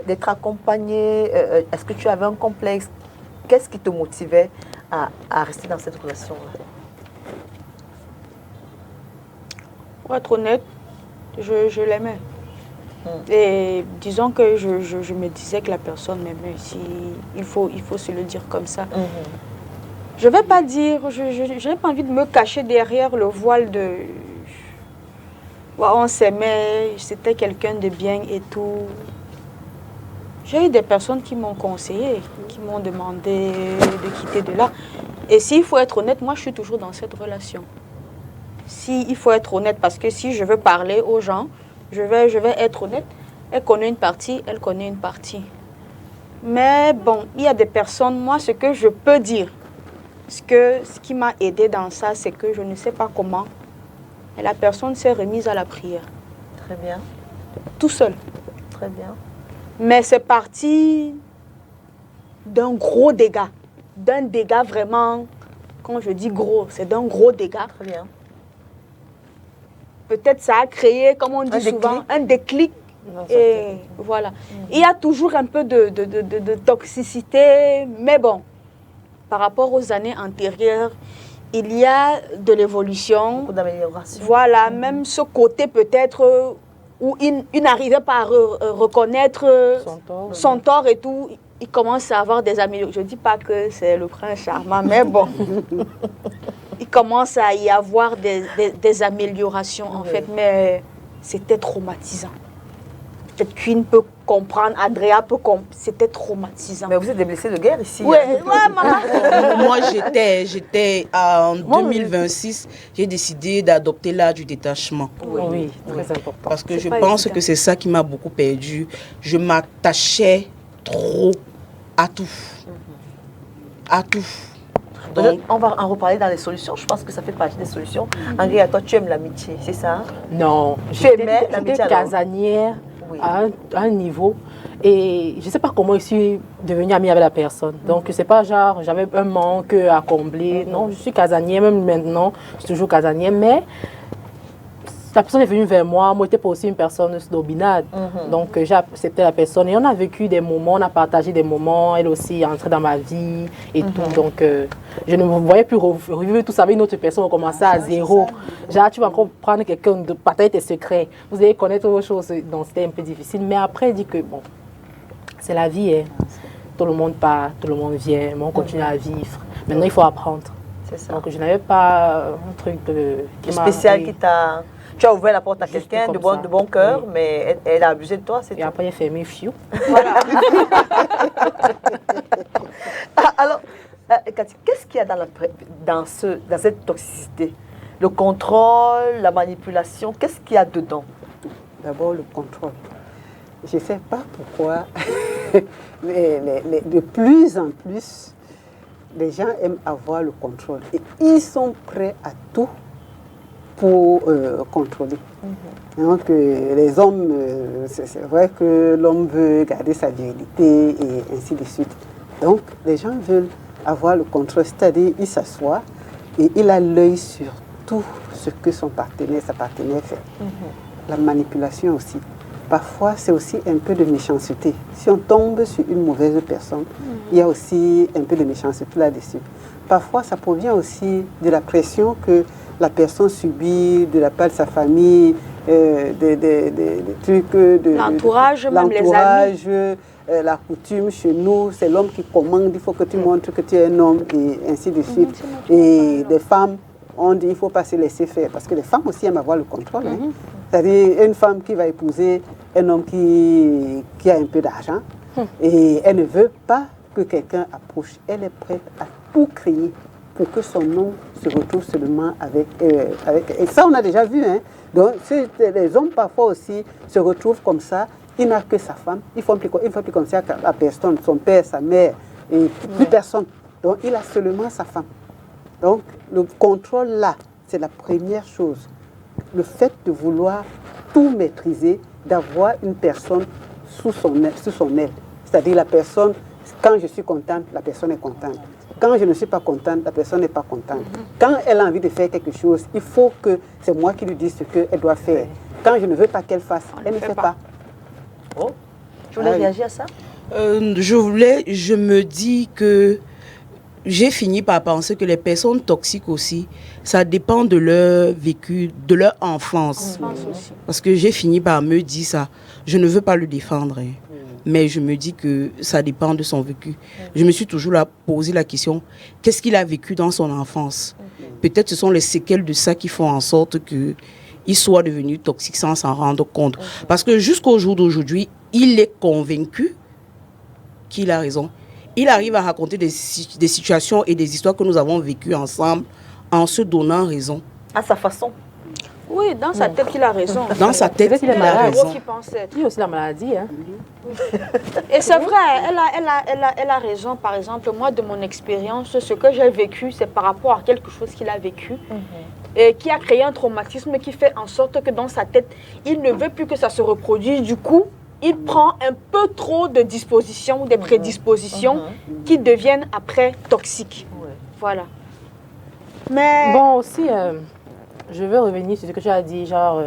D'être accompagnée? Est-ce que tu avais un complexe? Qu'est-ce qui te motivait à rester dans cette relation-là? Pour être honnête, je l'aimais. Et disons que je me disais que la personne m'aimait. Il faut se le dire comme ça. Je ne vais pas dire, je n'ai pas envie de me cacher derrière le voile de... Ouais, on s'aimait, c'était quelqu'un de bien et tout. J'ai eu des personnes qui m'ont conseillé, qui m'ont demandé de quitter de là. Et s'il faut être honnête, moi je suis toujours dans cette relation. Il faut être honnête, parce que si je veux parler aux gens, je vais être honnête. Elle connaît une partie, elle connaît une partie. Mais bon, il y a des personnes, moi, ce que je peux dire, ce qui m'a aidé dans ça, c'est que je ne sais pas comment. Et la personne s'est remise à la prière. Très bien. Tout seul. Très bien. Mais c'est parti d'un gros dégât. D'un dégât vraiment, quand je dis gros, c'est d'un gros dégât. Très bien. Peut-être ça a créé, comme on dit souvent, un déclic. Et voilà. Il y a toujours un peu de toxicité, mais bon, par rapport aux années antérieures, il y a de l'évolution. Beaucoup d'amélioration. Voilà, même ce côté peut-être où il n'arrivait pas à reconnaître son tort et tout, il commence à avoir des améliorations. Je ne dis pas que c'est le prince charmant, mais bon. Il commence à y avoir des améliorations, en fait, mais c'était traumatisant. Peut-être Queen peut comprendre, Andrea peut comprendre, c'était traumatisant. Mais vous êtes des blessés de guerre ici. Oui, maman. Moi, j'étais en 2026, j'ai décidé d'adopter l'art du détachement. Oui, très important. Parce que je pense que c'est ça qui m'a beaucoup perdu. Je m'attachais trop à tout. À tout. Donc, on va en reparler dans les solutions. Je pense que ça fait partie des solutions. Andrea, toi, tu aimes l'amitié, c'est ça? Non, j'étais casanière à un niveau. Et je ne sais pas comment je suis devenue amie avec la personne. Donc, c'est pas genre, j'avais un manque à combler. Non, je suis casanière, même maintenant, je suis toujours casanière. Mais la personne est venue vers moi. Moi, je n'étais pas aussi une personne snobinade. Donc, j'ai accepté la personne. Et on a vécu des moments, on a partagé des moments. Elle aussi est entrée dans ma vie et tout. Donc, je ne me voyais plus revivre tout ça avec une autre personne. On commençait à zéro. Genre, tu vas encore prendre quelqu'un, de partager tes secrets. Vous allez connaître autre chose. Donc, c'était un peu difficile. Mais après, elle dit que, bon, c'est la vie. Hein. Tout le monde part, tout le monde vient. Mais on continue à vivre. Maintenant, il faut apprendre. C'est ça. Donc, je n'avais pas un truc Le spécial qui t'a... Tu as ouvert la porte à Juste quelqu'un de comme ça. bon cœur, Oui. mais elle a abusé de toi, c'est Et tout. après, il a fermé fiou. Alors, Cathy, qu'est-ce qu'il y a dans cette toxicité? Le contrôle, la manipulation, qu'est-ce qu'il y a dedans? D'abord, le contrôle. Je ne sais pas pourquoi, de plus en plus, les gens aiment avoir le contrôle. Et ils sont prêts à tout pour contrôler. Donc, les hommes, c'est vrai que l'homme veut garder sa virilité et ainsi de suite. Donc, les gens veulent avoir le contrôle, c'est-à-dire il s'assoit et il a l'œil sur tout ce que sa partenaire fait. La manipulation aussi. Parfois, c'est aussi un peu de méchanceté. Si on tombe sur une mauvaise personne, il y a aussi un peu de méchanceté là-dessus. Parfois, ça provient aussi de la pression que la personne subit de la part de sa famille, des trucs de l'entourage, même les amis. La coutume chez nous, c'est l'homme qui commande, il faut que tu montres que tu es un homme et ainsi de suite. Et des femmes, on dit il ne faut pas se laisser faire parce que les femmes aussi aiment avoir le contrôle. C'est-à-dire une femme qui va épouser un homme qui a un peu d'argent et elle ne veut pas que quelqu'un approche. Elle est prête à tout créer pour que son homme se retrouve seulement avec. Et ça, on a déjà vu. Donc, les hommes parfois aussi se retrouvent comme ça. Il n'a que sa femme. Il ne faut plus comme ça à personne, son père, sa mère, et plus personne. Donc, il a seulement sa femme. Donc, le contrôle là, c'est la première chose. Le fait de vouloir tout maîtriser, d'avoir une personne sous son aile. C'est-à-dire la personne, quand je suis contente, la personne est contente. Quand je ne suis pas contente, la personne n'est pas contente. Quand elle a envie de faire quelque chose, il faut que c'est moi qui lui dise ce qu'elle doit faire. Quand je ne veux pas qu'elle fasse, elle ne fait pas. Oh, tu voulais réagir à ça? Je me dis que j'ai fini par penser que les personnes toxiques aussi, ça dépend de leur vécu, de leur enfance. Parce que j'ai fini par me dire ça. Je ne veux pas le défendre, mais je me dis que ça dépend de son vécu. Je me suis toujours posé la question, qu'est-ce qu'il a vécu dans son enfance? Peut-être ce sont les séquelles de ça qui font en sorte qu'il soit devenu toxique sans s'en rendre compte. Parce que jusqu'au jour d'aujourd'hui, il est convaincu qu'il a raison. Il arrive à raconter des situations et des histoires que nous avons vécues ensemble en se donnant raison. À sa façon. Oui, dans sa tête, il a raison. Dans sa tête, il est il a malade. raison. Il y a aussi la maladie. Et c'est vrai, elle a raison. Par exemple, moi, de mon expérience, ce que j'ai vécu, c'est par rapport à quelque chose qu'il a vécu et qui a créé un traumatisme qui fait en sorte que dans sa tête, il ne veut plus que ça se reproduise. Du coup, il prend un peu trop de dispositions, des prédispositions qui deviennent après toxiques. Voilà. Mais... Bon, aussi, je veux revenir sur ce que tu as dit, genre,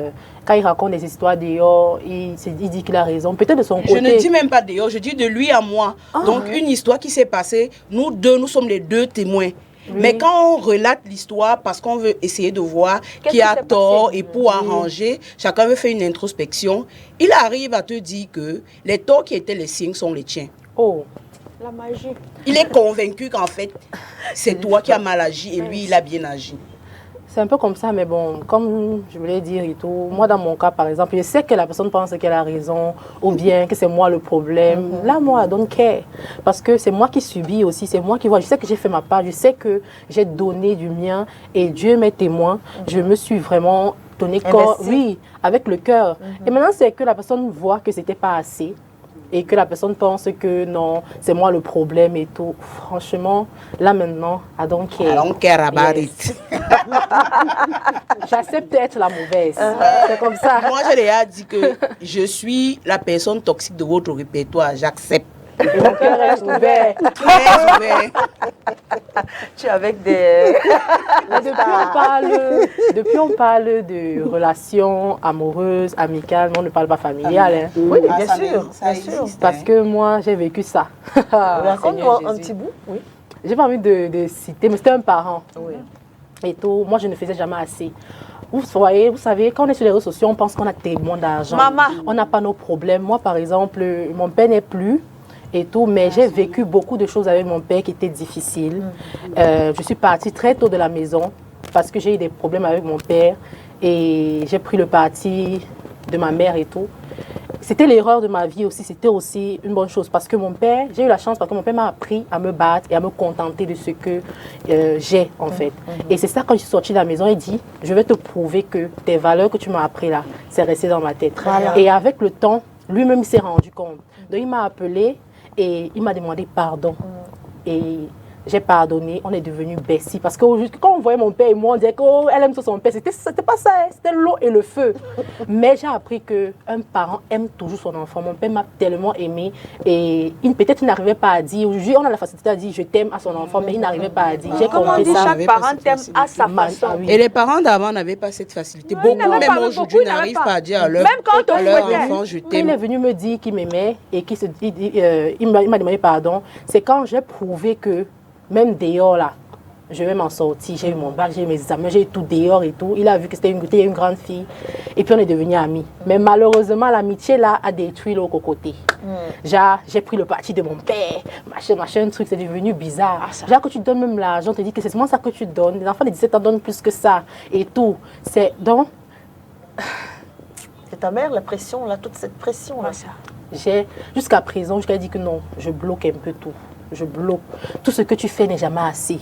quand il raconte des histoires dehors, il dit qu'il a raison. Peut-être de son côté... Je ne dis même pas dehors, je dis de lui à moi. Donc, une histoire qui s'est passée, nous deux, nous sommes les deux témoins. Oui. Mais quand on relate l'histoire, parce qu'on veut essayer de voir qui a tort et pour arranger, chacun veut faire une introspection, il arrive à te dire que les torts qui étaient les siens sont les tiens. Oh, la magie. Il est convaincu qu'en fait, c'est toi qui as mal agi et lui, il a bien agi. C'est un peu comme ça, mais bon, comme je voulais dire et tout, moi dans mon cas par exemple, je sais que la personne pense qu'elle a raison ou bien que c'est moi le problème. Là, moi, I don't care. Parce que c'est moi qui subis aussi, c'est moi qui vois. Je sais que j'ai fait ma part, je sais que j'ai donné du mien et Dieu m'est témoin. Je me suis vraiment donné corps, oui, avec le cœur. Et maintenant, c'est que la personne voit que c'était pas assez. Et que la personne pense que non, c'est moi le problème et tout. Franchement, là maintenant, I don't care. I don't care about it. J'accepte d'être la mauvaise. C'est comme ça. Moi, je l'ai dit que je suis la personne toxique de votre répertoire. J'accepte. Mon cœur reste ouvert. Très ouvert. Tu es avec des... Depuis on parle de relations amoureuses, amicales, mais on ne parle pas familiales. Hein. Oui, bien sûr. Parce que moi, j'ai vécu ça. Raconte-moi un petit bout. Oui. J'ai pas envie de citer, mais c'était un parent. Oui. Et tout, moi, je ne faisais jamais assez. Vous savez, quand on est sur les réseaux sociaux, on pense qu'on a tellement d'argent. Maman. On n'a pas nos problèmes. Moi, par exemple, mon père n'est plus. et tout, mais j'ai vécu beaucoup de choses avec mon père qui étaient difficiles. Je suis partie très tôt de la maison parce que j'ai eu des problèmes avec mon père et j'ai pris le parti de ma mère et tout. C'était l'erreur de ma vie aussi, c'était aussi une bonne chose parce que mon père, j'ai eu la chance parce que mon père m'a appris à me battre et à me contenter de ce que j'ai en fait. Et c'est ça quand je suis sortie de la maison, il dit, je vais te prouver que tes valeurs que tu m'as appris là, c'est resté dans ma tête. Voilà. Et avec le temps, lui-même il s'est rendu compte. Donc il m'a appelé et il m'a demandé pardon. Et j'ai pardonné, on est devenus besties. Parce que quand on voyait mon père et moi, on disait qu'elle aime son père. C'était pas ça, hein, c'était l'eau et le feu. Mais j'ai appris qu'un parent aime toujours son enfant. Mon père m'a tellement aimé. Et peut-être il n'arrivait pas à dire, aujourd'hui on a la facilité à dire je t'aime à son enfant, mais il n'arrivait pas à dire. J'ai Comme on compris dit, ça. chaque parent t'aime à sa façon. Ah oui. Et les parents d'avant n'avaient pas cette facilité. Non, ils Beaucoup, n'avaient même pas, aujourd'hui, beaucoup, ils n'arrivent n'avaient pas à dire à leur, Même quand on à leur souhaitait. enfant je Quand il est t'aime. venu me dire qu'il m'aimait et il m'a demandé pardon, c'est quand j'ai prouvé que même dehors là, je vais m'en sortir. J'ai eu mon bac, j'ai eu mes examens, j'ai eu tout dehors et tout. Il a vu que c'était une grande fille. Et puis on est devenus amis. Mais malheureusement, l'amitié là a détruit l'autre côté. J'ai pris le parti de mon père, machin, truc, c'est devenu bizarre. Genre que tu donnes même l'argent, on te dit que c'est seulement ça que tu donnes. Les enfants de 17 ans donnent plus que ça et tout. C'est donc... Et ta mère, la pression, là, toute cette pression, là. Jusqu'à présent, je lui ai dit que non, je bloque un peu tout. Je bloque. Tout ce que tu fais n'est jamais assez.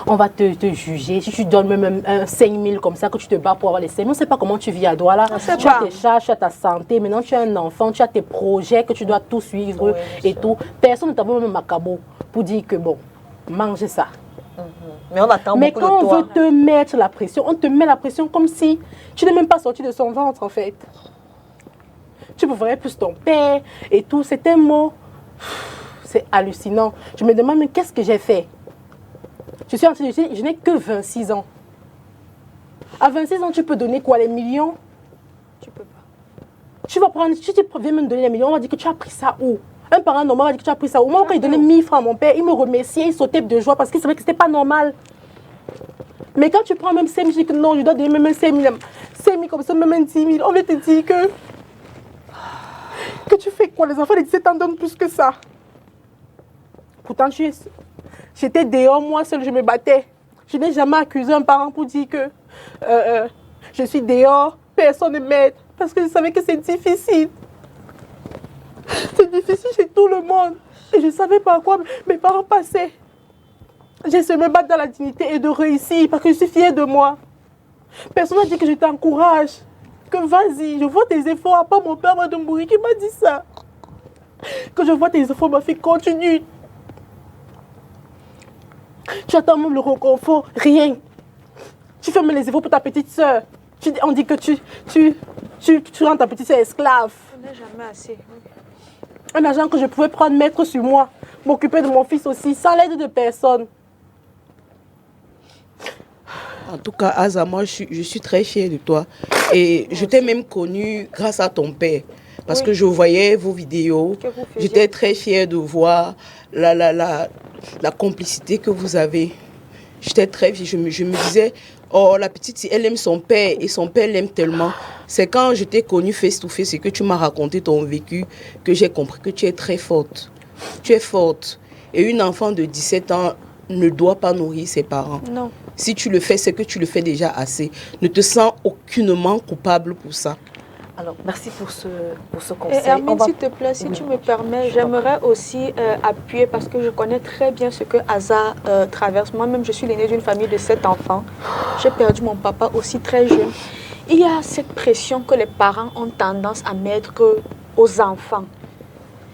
On va te juger. Si tu donnes même 5 000 comme ça, que tu te bats pour avoir les 5 000, on ne sait pas comment tu vis à Douala. Tu as tes charges, tu as ta santé. Maintenant, tu as un enfant, tu as tes projets que tu dois tout suivre et tout. Personne ne t'a même macabo pour dire que bon, mangez ça. Mais on attend Mais beaucoup quand de on toi. veut te mettre la pression, on te met la pression comme si tu n'es même pas sorti de son ventre en fait. Tu pourrais plus ton père et tout. C'est un mot, c'est hallucinant. Je me demande, mais qu'est-ce que j'ai fait? Je n'ai que 26 ans. À 26 ans, tu peux donner quoi, les millions? Tu peux pas. Tu vas prendre, tu viens me donner les millions, on va dire que tu as pris ça où? Un parent normal va dire que tu as pris ça où? Moi, quand il donnait 1000 francs à mon père, il me remerciait, il sautait de joie parce qu'il savait que ce n'était pas normal. Mais quand tu prends même 5 000, je dis que non, je dois donner même 5 000, 5 000 comme ça, même 10 000, on va te dire que tu fais quoi? Les enfants de 17 ans donnent plus que ça. Pourtant, j'étais dehors, moi seule, je me battais. Je n'ai jamais accusé un parent pour dire que je suis dehors, personne ne m'aide. Parce que je savais que c'est difficile. C'est difficile chez tout le monde. Et je ne savais pas à quoi mes parents passaient. J'ai essayé de me battre dans la dignité et de réussir parce que je suis fière de moi. Personne n'a dit que je t'encourage. Que vas-y, je vois tes efforts. À part mon père avant de mourir qui m'a dit ça. Que je vois tes efforts, ma fille, continue. Tu attends même le réconfort, rien. Tu fais même les efforts pour ta petite soeur. On dit que tu rends ta petite soeur esclave. On n'est jamais assez. Un argent que je pouvais prendre, mettre sur moi, m'occuper de mon fils aussi, sans l'aide de personne. En tout cas, Aza, moi, je suis très fière de toi. Et je t'ai même connue grâce à ton père. Parce que je voyais vos vidéos. J'étais très fière de voir la complicité que vous avez. J'étais très fière. Je me disais, oh, la petite, elle aime son père et son père l'aime tellement. C'est quand je t'ai connue face to face et que tu m'as raconté ton vécu que j'ai compris que tu es très forte. Tu es forte. Et une enfant de 17 ans ne doit pas nourrir ses parents. Non. Si tu le fais, c'est que tu le fais déjà assez. Ne te sens aucunement coupable pour ça. Alors, merci pour ce conseil. Et Hermine, s'il te plaît, si tu me permets, j'aimerais aussi appuyer parce que je connais très bien ce que Aza traverse. Moi-même, je suis l'aînée d'une famille de 7 enfants. J'ai perdu mon papa aussi très jeune. Il y a cette pression que les parents ont tendance à mettre aux enfants.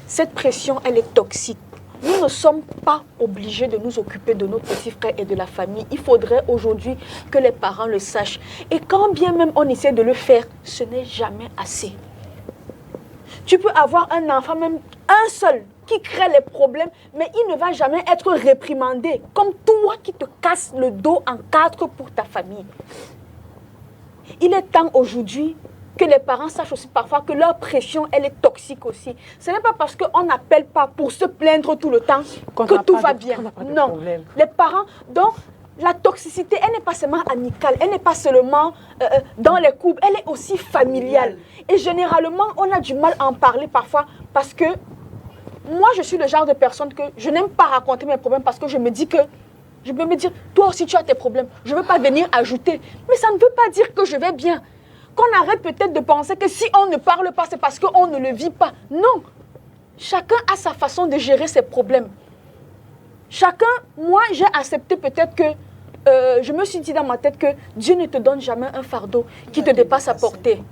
Cette pression, elle est toxique. Nous ne sommes pas obligés de nous occuper de nos petits frères et de la famille. Il faudrait aujourd'hui que les parents le sachent. Et quand bien même on essaie de le faire, ce n'est jamais assez. Tu peux avoir un enfant, même un seul, qui crée les problèmes, mais il ne va jamais être réprimandé. Comme toi qui te casses le dos en 4 pour ta famille. Il est temps aujourd'hui que les parents sachent aussi parfois que leur pression, elle est toxique aussi. Ce n'est pas parce qu'on n'appelle pas pour se plaindre tout le temps que tout va bien. Non, les parents, donc la toxicité, elle n'est pas seulement amicale, elle n'est pas seulement dans les couples, elle est aussi familiale. Et généralement, on a du mal à en parler parfois parce que moi, je suis le genre de personne que je n'aime pas raconter mes problèmes parce que je me dis que, je peux me dire, toi aussi tu as tes problèmes. Je ne veux pas venir ajouter. Mais ça ne veut pas dire que je vais bien. Qu'on arrête peut-être de penser que si on ne parle pas, c'est parce qu'on ne le vit pas. Non. Chacun a sa façon de gérer ses problèmes. Chacun, moi, j'ai accepté peut-être que, je me suis dit dans ma tête que Dieu ne te donne jamais un fardeau qui te dépasse à porter.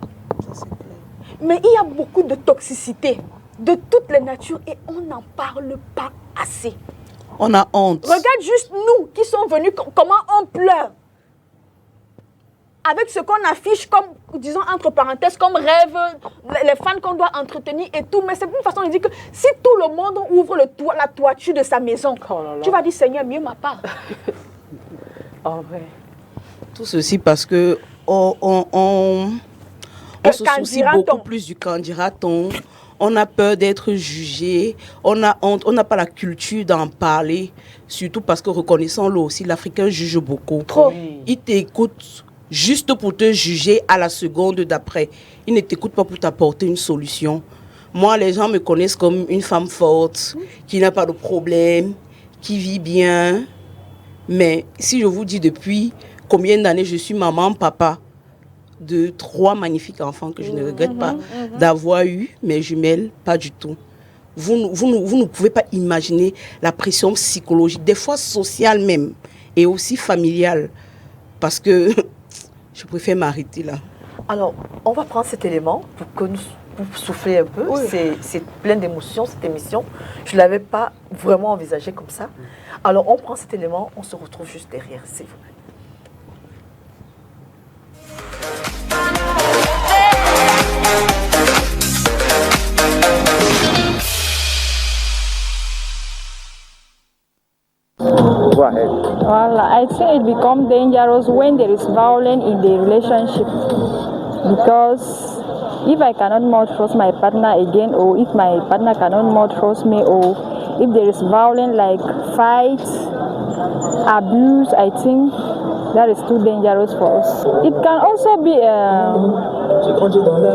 Mais il y a beaucoup de toxicité de toutes les natures et on n'en parle pas assez. On a honte. Regarde juste nous qui sommes venus, comment on pleure. Avec ce qu'on affiche comme, disons entre parenthèses, comme rêve, les fans qu'on doit entretenir et tout. Mais c'est une façon de dire que si tout le monde ouvre la toiture de sa maison, tu vas dire Seigneur, mieux ma part. En vrai. Tout ceci parce que on se soucie beaucoup plus du qu'en dira-t-on. On a peur d'être jugé, on a honte, on n'a pas la culture d'en parler, surtout parce que, reconnaissons-le aussi, l'Africain juge beaucoup. Trop. Il t'écoute juste pour te juger à la seconde d'après. Il ne t'écoute pas pour t'apporter une solution. Moi, les gens me connaissent comme une femme forte, qui n'a pas de problème, qui vit bien. Mais si je vous dis depuis combien d'années je suis maman, papa, de 3 magnifiques enfants que je ne regrette pas d'avoir eu, mes jumelles, pas du tout. Vous ne pouvez pas imaginer la pression psychologique, des fois sociale même, et aussi familiale, parce que je préfère m'arrêter là. Alors, on va prendre cet élément pour que vous soufflez un peu. Oui. C'est plein d'émotions, cette émission. Je ne l'avais pas vraiment envisagée comme ça. Alors, on prend cet élément, on se retrouve juste derrière, s'il vous plaît. Go ahead. Well, I think it becomes dangerous when there is violence in the relationship, because if I cannot more trust my partner again, or if my partner cannot more trust me, or if there is violence like fight, abuse, I think that is too dangerous for us. It can also be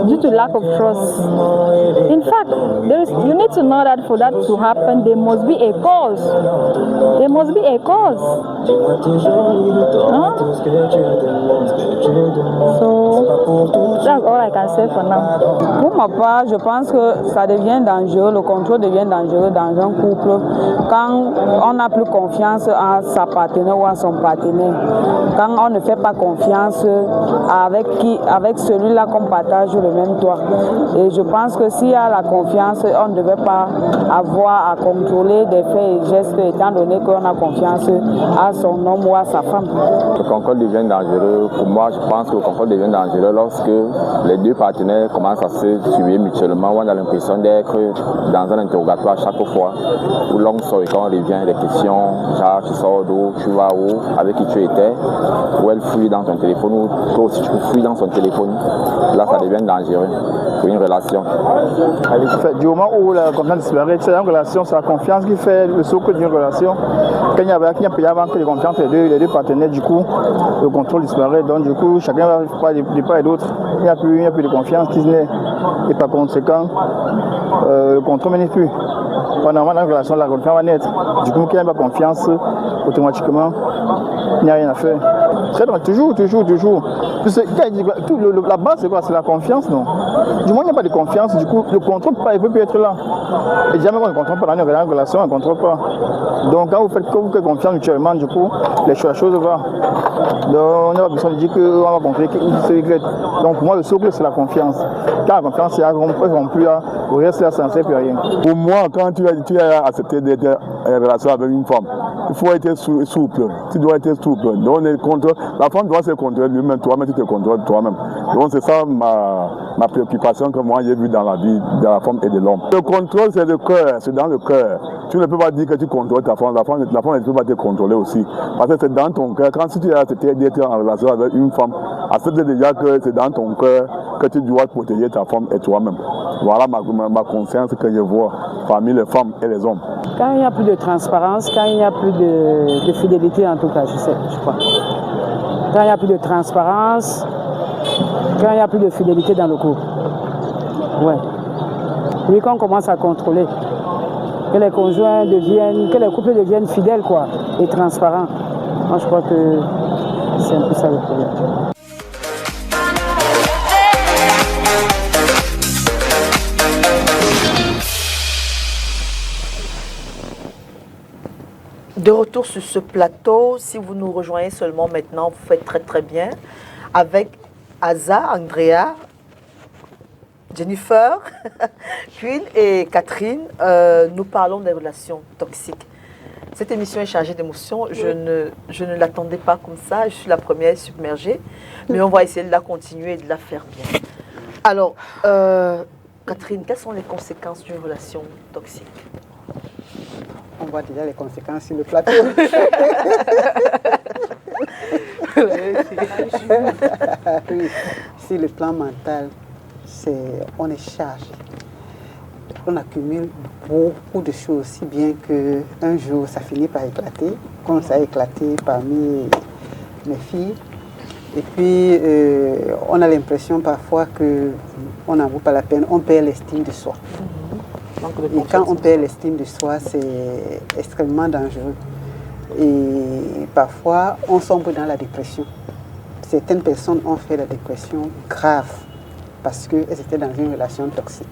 due to lack of trust. In fact, you need to know that for that to happen, there must be a cause. There must be a cause. Huh? So, that's all I can say for now. Pour ma part, je pense que ça devient dangereux, le contrôle devient dangereux dans un couple quand on n'a plus confiance en sa partenaire ou à son partenaire. Quand on ne fait pas confiance avec celui-là qu'on partage le même toit. Et je pense que s'il y a la confiance, on ne devait pas avoir à contrôler des faits et gestes étant donné qu'on a confiance à son homme ou à sa femme. Le contrôle devient dangereux. Pour moi, je pense que le contrôle devient dangereux lorsque les deux partenaires commencent à se tuer mutuellement. On a l'impression d'être dans un interrogatoire chaque fois où l'homme sort et quand on revient des questions, genre tu sors d'où, tu vas où, avec qui tu étais, ou elle fouille dans ton téléphone, ou toi aussi tu fouilles dans son téléphone. Là, ça devient dangereux pour une relation. Du moment où la confiance disparaît, c'est une relation, c'est la confiance qui fait le socle d'une relation. Quand il n'y a pas de confiance, les deux partenaires, du coup, le contrôle disparaît. Donc, du coup, chacun va faire de part et d'autre. Il n'y a plus de confiance qui naît. Et par conséquent, le contrôle n'est plus. Pendant la relation, la confiance va naître. Du coup, quand il n'y a pas confiance, automatiquement, il n'y a rien à faire. C'est donc toujours. La base, c'est quoi? C'est la confiance, non? Du moment où il n'y a pas de confiance, du coup, le contrôle ne peut plus être là. Et jamais on ne contrôle pas dans une relation, on ne contrôle pas. Donc, quand vous faites confiance mutuellement, du coup, la chose va. Donc, on n'a pas besoin de dire qu'on va contrôler qui se regrette. Donc, pour moi, le socle, c'est la confiance. Quand la confiance est rompue, le reste, ça ne sert plus à rien. Pour moi, quand tu as accepté d'être en relation avec une femme, il faut être souple. Tu dois être souple. Donc, la femme doit se contrôler lui-même, toi-même, tu te contrôles toi-même. Donc, c'est ça ma préoccupation que moi j'ai vue dans la vie de la femme et de l'homme. Le contrôle, c'est le cœur, c'est dans le cœur. Tu ne peux pas dire que tu contrôles ta femme, la femme ne peut pas te contrôler aussi. Parce que c'est dans ton cœur. Quand si tu as accepté d'être en relation avec une femme, accepte déjà que c'est dans ton cœur que tu dois protéger ta femme et toi-même. Voilà ma conscience que je vois parmi les femmes et les hommes. Quand il n'y a plus de transparence, quand il n'y a plus de fidélité en tout cas, je crois. Quand il n'y a plus de transparence, quand il n'y a plus de fidélité dans le couple. Ouais. Oui, quand on commence à contrôler. que les conjoints deviennent, que les couples deviennent fidèles quoi, et transparents. Moi, je crois que c'est un peu ça le problème. De retour sur ce plateau, si vous nous rejoignez seulement maintenant, vous faites très très bien. Avec Aza, Andrea, Jennifer, Queen et Catherine, nous parlons des relations toxiques. Cette émission est chargée d'émotions. Je ne l'attendais pas comme ça. Je suis la première submergée. Mais on va essayer de la continuer et de la faire bien. Alors, Catherine, quelles sont les conséquences d'une relation toxique? On voit déjà les conséquences sur le plateau. Oui, sur le plan mental, on est chargé. On accumule beaucoup de choses, si bien qu'un jour, ça finit par éclater, comme ça a éclaté parmi mes filles. Et puis, on a l'impression parfois qu'on n'en vaut pas la peine, on perd l'estime de soi. Et quand on perd l'estime de soi, c'est extrêmement dangereux. Et parfois, on sombre dans la dépression. Certaines personnes ont fait la dépression grave parce qu'elles étaient dans une relation toxique.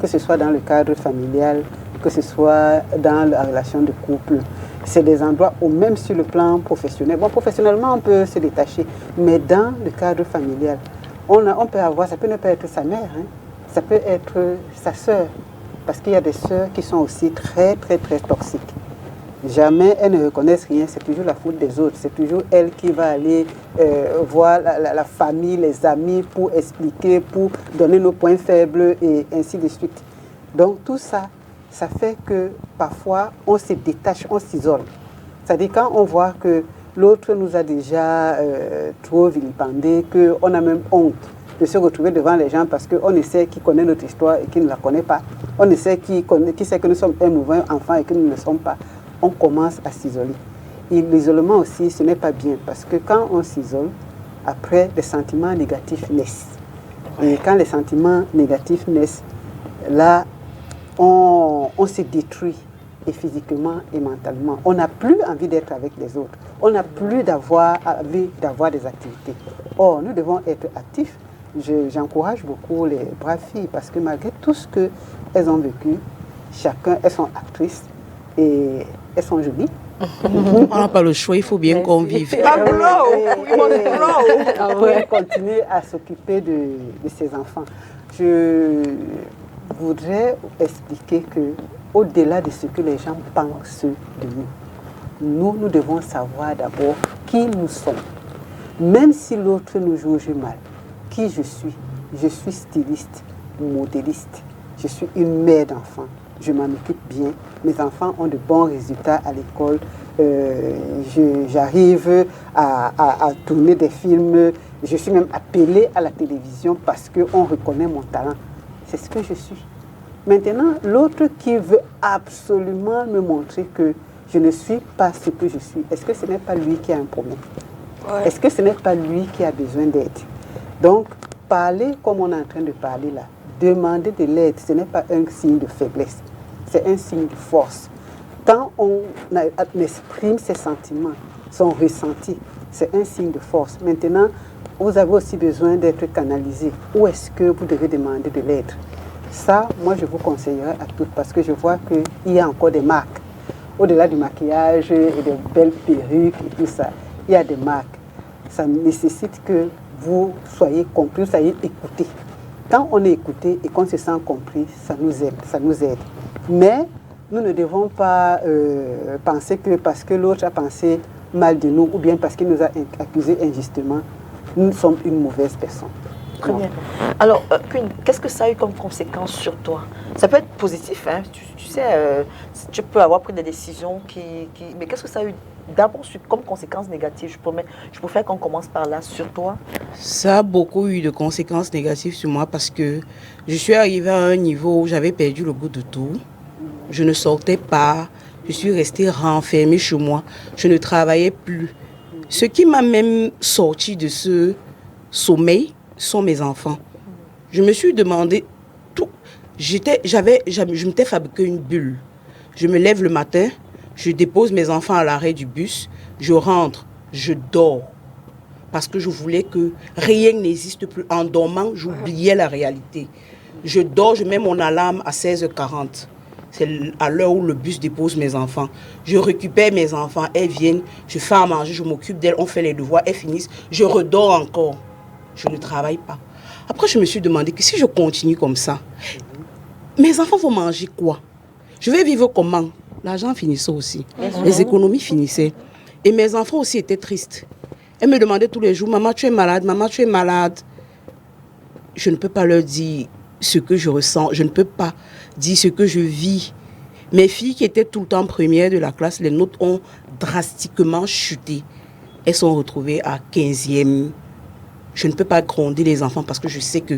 Que ce soit dans le cadre familial, que ce soit dans la relation de couple. C'est des endroits où même sur le plan professionnel, bon, professionnellement on peut se détacher, mais dans le cadre familial, on peut avoir, ça peut ne pas être sa mère, hein, ça peut être sa sœur. Parce qu'il y a des sœurs qui sont aussi très, très, très toxiques. Jamais elles ne reconnaissent rien, c'est toujours la faute des autres. C'est toujours elle qui va aller voir la famille, les amis pour expliquer, pour donner nos points faibles et ainsi de suite. Donc tout ça, ça fait que parfois on se détache, on s'isole. C'est-à-dire quand on voit que l'autre nous a déjà trop vilipendé, qu'on a même honte de se retrouver devant les gens parce qu'on sait qui connaît notre histoire et qui ne la connaît pas. On sait qui sait que nous sommes un mauvais enfant et que nous ne le sommes pas. On commence à s'isoler. Et l'isolement aussi, ce n'est pas bien parce que quand on s'isole, après, les sentiments négatifs naissent. Et quand les sentiments négatifs naissent, là, on se détruit et physiquement et mentalement. On n'a plus envie d'être avec les autres. On n'a plus envie d'avoir des activités. Or, nous devons être actifs. J'encourage beaucoup les braves filles parce que malgré tout ce qu'elles ont vécu, elles sont actrices et elles sont jolies. On n'a pas le choix, il faut bien qu'on vive. Pour continuer à s'occuper de ses enfants. Je voudrais expliquer qu'au-delà de ce que les gens pensent de nous, nous devons savoir d'abord qui nous sommes. Même si l'autre nous juge mal, qui je suis styliste, modéliste, je suis une mère d'enfants, je m'en occupe bien, mes enfants ont de bons résultats à l'école, j'arrive à tourner des films, je suis même appelée à la télévision parce qu'on reconnaît mon talent. C'est ce que je suis. Maintenant, l'autre qui veut absolument me montrer que je ne suis pas ce que je suis, est-ce que ce n'est pas lui qui a un problème? Ouais. Est-ce que ce n'est pas lui qui a besoin d'aide? Donc, parler comme on est en train de parler là, demander de l'aide, ce n'est pas un signe de faiblesse, c'est un signe de force. Quand on exprime ses sentiments, son ressenti, c'est un signe de force. Maintenant, vous avez aussi besoin d'être canalisé. Où est-ce que vous devez demander de l'aide? Ça, moi, je vous conseillerais à toutes parce que je vois qu'il y a encore des marques. Au-delà du maquillage et des belles perruques et tout ça, il y a des marques. Ça nécessite que vous soyez compris, vous soyez écouté. Quand on est écouté et qu'on se sent compris, ça nous aide. Mais nous ne devons pas penser que parce que l'autre a pensé mal de nous ou bien parce qu'il nous a accusés injustement, nous sommes une mauvaise personne. Très bien. Alors, qu'est-ce que ça a eu comme conséquence sur toi? Ça peut être positif, hein? Tu sais, tu peux avoir pris des décisions mais qu'est-ce que ça a eu d'abord comme conséquence négative? Je préfère qu'on commence par là, sur toi. Ça a beaucoup eu de conséquences négatives sur moi parce que je suis arrivée à un niveau où j'avais perdu le goût de tout. Je ne sortais pas, je suis restée renfermée chez moi, je ne travaillais plus. Ce qui m'a même sorti de ce sommeil sont mes enfants. Je me suis demandé tout. Je m'étais fabriqué une bulle. Je me lève le matin, je dépose mes enfants à l'arrêt du bus, je rentre, je dors. Parce que je voulais que rien n'existe plus. En dormant, j'oubliais la réalité. Je dors, je mets mon alarme à 16h40. C'est à l'heure où le bus dépose mes enfants. Je récupère mes enfants, elles viennent, je fais à manger, je m'occupe d'elles, on fait les devoirs, elles finissent, je redors encore. Je ne travaille pas. Après, je me suis demandé que si je continue comme ça, mes enfants vont manger quoi? Je vais vivre comment? L'argent finissait aussi. Les économies finissaient. Et mes enfants aussi étaient tristes. Elles me demandaient tous les jours, maman, tu es malade, maman, tu es malade. Je ne peux pas leur dire ce que je ressens. Je ne peux pas dire ce que je vis. Mes filles qui étaient tout le temps premières de la classe, les notes ont drastiquement chuté. Elles sont retrouvées à 15e. Je ne peux pas gronder les enfants parce que je sais que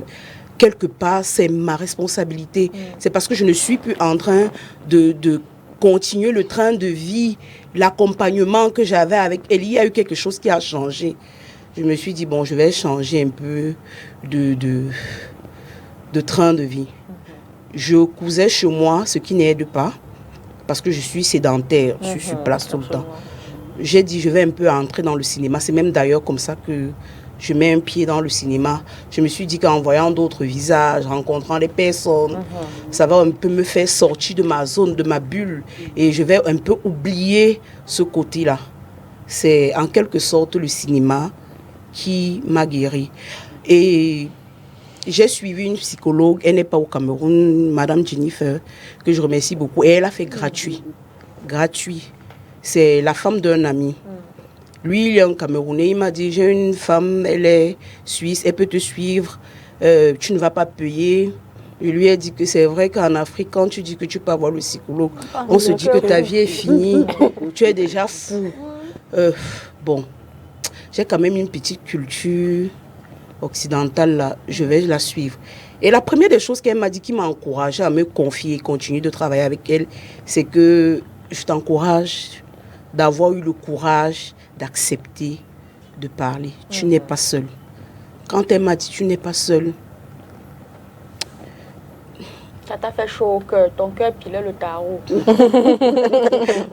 quelque part, c'est ma responsabilité. C'est parce que je ne suis plus en train de continuer le train de vie, l'accompagnement que j'avais avec elle. Il y a eu quelque chose qui a changé. Je me suis dit, bon, je vais changer un peu de train de vie. Je cousais chez moi, ce qui n'aide pas, parce que je suis sédentaire, je suis sur place tout le temps. J'ai dit, je vais un peu entrer dans le cinéma. C'est même d'ailleurs comme ça que je mets un pied dans le cinéma. Je me suis dit qu'en voyant d'autres visages, rencontrant des personnes, ça va un peu me faire sortir de ma zone, de ma bulle. Et je vais un peu oublier ce côté-là. C'est en quelque sorte le cinéma qui m'a guéri. Et j'ai suivi une psychologue, elle n'est pas au Cameroun, Madame Jennifer, que je remercie beaucoup. Et elle a fait gratuit. Gratuit. C'est la femme d'un ami. Lui, il est un Camerounais, il m'a dit, j'ai une femme, elle est suisse, elle peut te suivre, tu ne vas pas payer. Je lui ai dit que c'est vrai qu'en Afrique, quand tu dis que tu peux avoir le psychologue, on se dit que ta vie est finie, tu es déjà fou. Bon, j'ai quand même une petite culture occidentale là, je vais la suivre. Et la première des choses qu'elle m'a dit qui m'a encouragée à me confier et continuer de travailler avec elle, c'est que je t'encourage d'avoir eu le courage d'accepter de parler. Tu n'es pas seule. Quand elle m'a dit tu n'es pas seule. Ça t'a fait chaud au cœur. Ton cœur pilait le tarot.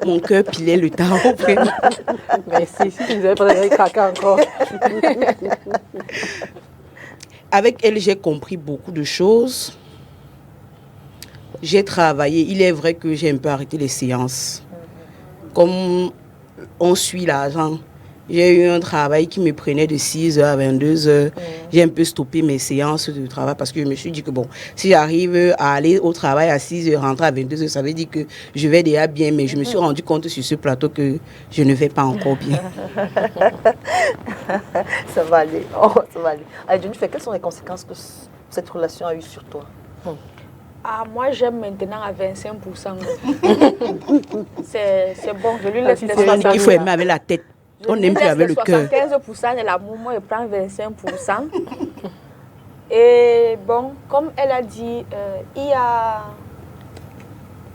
Mon cœur pilait le tarot. Merci. Si tu nous avais pas craqué encore. Avec elle, j'ai compris beaucoup de choses. J'ai travaillé. Il est vrai que j'ai un peu arrêté les séances. Comme on suit l'argent, j'ai eu un travail qui me prenait de 6h à 22h. J'ai un peu stoppé mes séances de travail parce que je me suis dit que bon, si j'arrive à aller au travail à 6h, rentrer à 22h, ça veut dire que je vais déjà bien. Mais je me suis rendu compte sur ce plateau que je ne vais pas encore bien. Ça va aller. Oh, ça va aller. Allez, Jennifer, quelles sont les conséquences que cette relation a eues sur toi? Ah, moi, j'aime maintenant à 25%. C'est bon, je lui laisse les 75%. Il faut aimer avec la tête. On n'aime plus avec le cœur. 75% de l'amour, moi, je prends 25%. Et bon, comme elle a dit, il y a...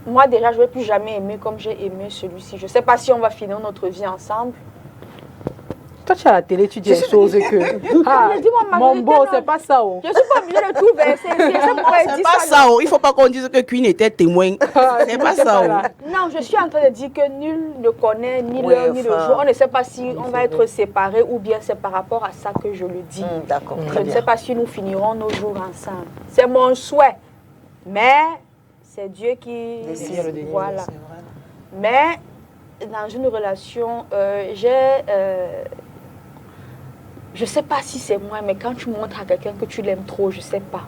Moi, déjà, je ne vais plus jamais aimer comme j'ai aimé celui-ci. Je ne sais pas si on va finir notre vie ensemble. Toi, tu es à la télé, tu dis des choses que... Ah, mon beau, c'est pas ça. Oh. Je ne suis pas obligée de tout verser. C'est pas ça. Oh. Il ne faut pas qu'on dise que Queen était témoin. C'est pas ça. Oh. Non, je suis en train de dire que nul ne connaît ni l'heure ni le jour. On ne sait pas si on va être séparés ou bien c'est par rapport à ça que je le dis. D'accord, Je ne sais pas si nous finirons nos jours ensemble. C'est mon souhait. Mais c'est Dieu qui décide. Voilà. Mais dans une relation, je ne sais pas si c'est moi, mais quand tu montres à quelqu'un que tu l'aimes trop, je ne sais pas.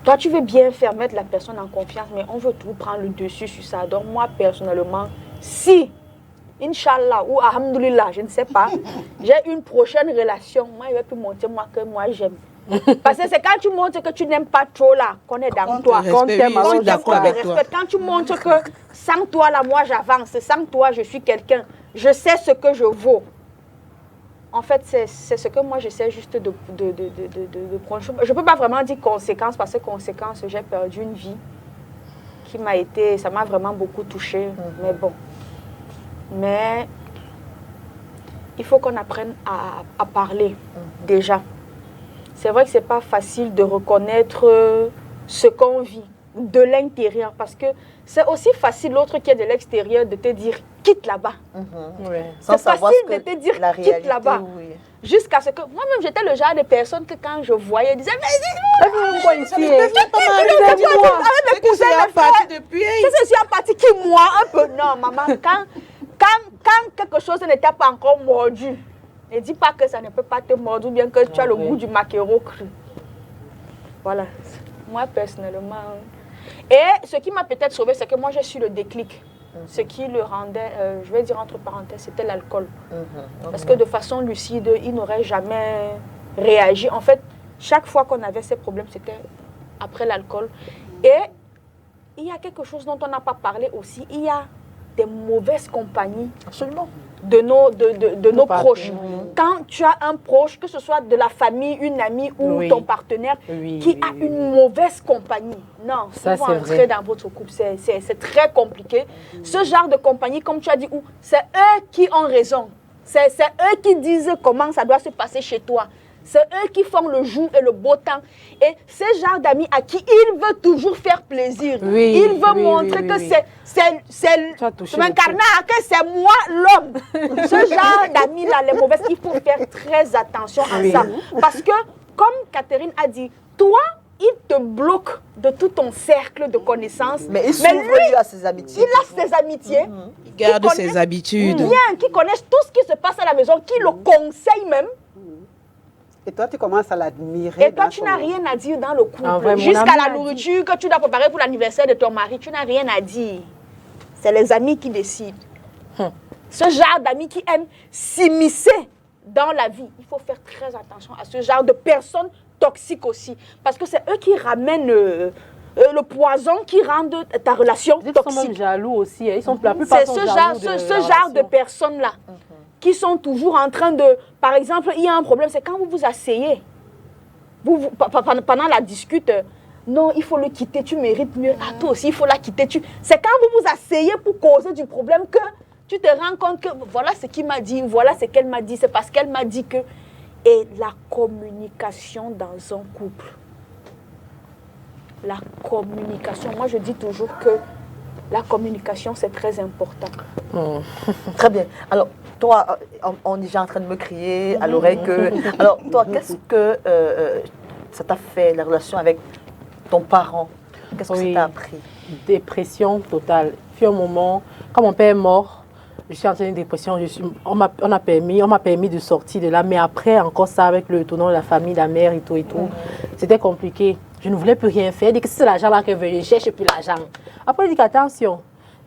Toi, tu veux bien faire mettre la personne en confiance, mais on veut tout prendre le dessus sur ça. Donc moi, personnellement, si, Inch'Allah ou Alhamdoulilah, je ne sais pas, j'ai une prochaine relation, moi, il va plus montrer moi que moi, j'aime. Parce que c'est quand tu montres que tu n'aimes pas trop là, qu'on est dans toi. Quand tu montres que sans toi là, moi j'avance, sans toi je suis quelqu'un, je sais ce que je vaux. En fait, c'est ce que moi j'essaie juste de prendre. Je ne peux pas vraiment dire conséquences, parce que conséquences, j'ai perdu une vie qui m'a été, ça m'a vraiment beaucoup touchée. Mais bon. Mais il faut qu'on apprenne à parler déjà. C'est vrai que ce n'est pas facile de reconnaître ce qu'on vit. de l'intérieur. Parce que c'est aussi facile, l'autre qui est de l'extérieur, de te dire quitte là-bas. C'est facile de te dire quitte là-bas. Oui. Jusqu'à ce que moi-même, j'étais le genre de personne que quand je voyais, je disais, mais dis-moi, ici, avec mes cousins, je suis partie qui moi, un peu. Non, maman, quand quelque chose n'était pas encore mordu, ne dis pas que ça ne peut pas te mordre ou bien que tu as le goût du maquereau cru. Voilà. Moi, personnellement. Et ce qui m'a peut-être sauvé, c'est que moi, j'ai su le déclic. Ce qui le rendait, je vais dire entre parenthèses, c'était l'alcool. Parce que de façon lucide, il n'aurait jamais réagi. En fait, chaque fois qu'on avait ces problèmes, c'était après l'alcool. Et il y a quelque chose dont on n'a pas parlé aussi. Il y a des mauvaises compagnies. Absolument. De nos proches. Quand tu as un proche, que ce soit de la famille, une amie ou ton partenaire, qui a une mauvaise compagnie, non, ça c'est entrer dans votre couple, c'est très compliqué. Ce genre de compagnie, comme tu as dit, c'est eux qui ont raison. C'est eux qui disent comment ça doit se passer chez toi. C'est eux qui font le jour et le beau temps. Et ce genre d'amis à qui il veut toujours faire plaisir. Il veut montrer que c'est m'incarnat, que c'est moi l'homme. Ce genre d'amis-là, les mauvaises, il faut faire très attention à ça. Parce que, comme Catherine a dit, toi, il te bloque de tout ton cercle de connaissances. Mais il s'ouvre lui à ses amitiés. Il a ses amitiés. Il garde ses habitudes. Bien, qui connaissent tout ce qui se passe à la maison, qui le conseillent même. Et toi, tu commences à l'admirer. Et toi, tu n'as rien à dire dans le couple. Jusqu'à la nourriture que tu dois préparer pour l'anniversaire de ton mari, tu n'as rien à dire. C'est les amis qui décident. Ce genre d'amis qui aiment s'immiscer dans la vie. Il faut faire très attention à ce genre de personnes toxiques aussi. Parce que c'est eux qui ramènent le poison qui rend ta relation toxique. Ils sont même jaloux aussi. Ils sont la plupart sont jaloux ce genre de personnes-là. Qui sont toujours en train de... Par exemple, il y a un problème, c'est quand vous vous asseyez, pendant la discute, non, il faut le quitter, tu mérites mieux. Ah, toi aussi, il faut la quitter. C'est quand vous vous asseyez pour causer du problème que tu te rends compte que voilà ce qu'il m'a dit, voilà ce qu'elle m'a dit, c'est parce qu'elle m'a dit que... Et la communication dans un couple. La communication. Moi, je dis toujours que la communication, c'est très important. Très bien. Alors, toi, on est déjà en train de me crier à l'oreille que... Alors, toi, qu'est-ce que ça t'a fait, la relation avec ton parent? Qu'est-ce que ça t'a appris? Dépression totale. Puis un moment, quand mon père est mort, je suis entrée d'une dépression. On m'a permis de sortir de là. Mais après, encore ça, avec le tournant de la famille, la mère et tout, c'était compliqué. Je ne voulais plus rien faire. Je dis que c'est l'argent là qu'elle veut, je ne cherche plus l'argent. Après, je dis qu'attention,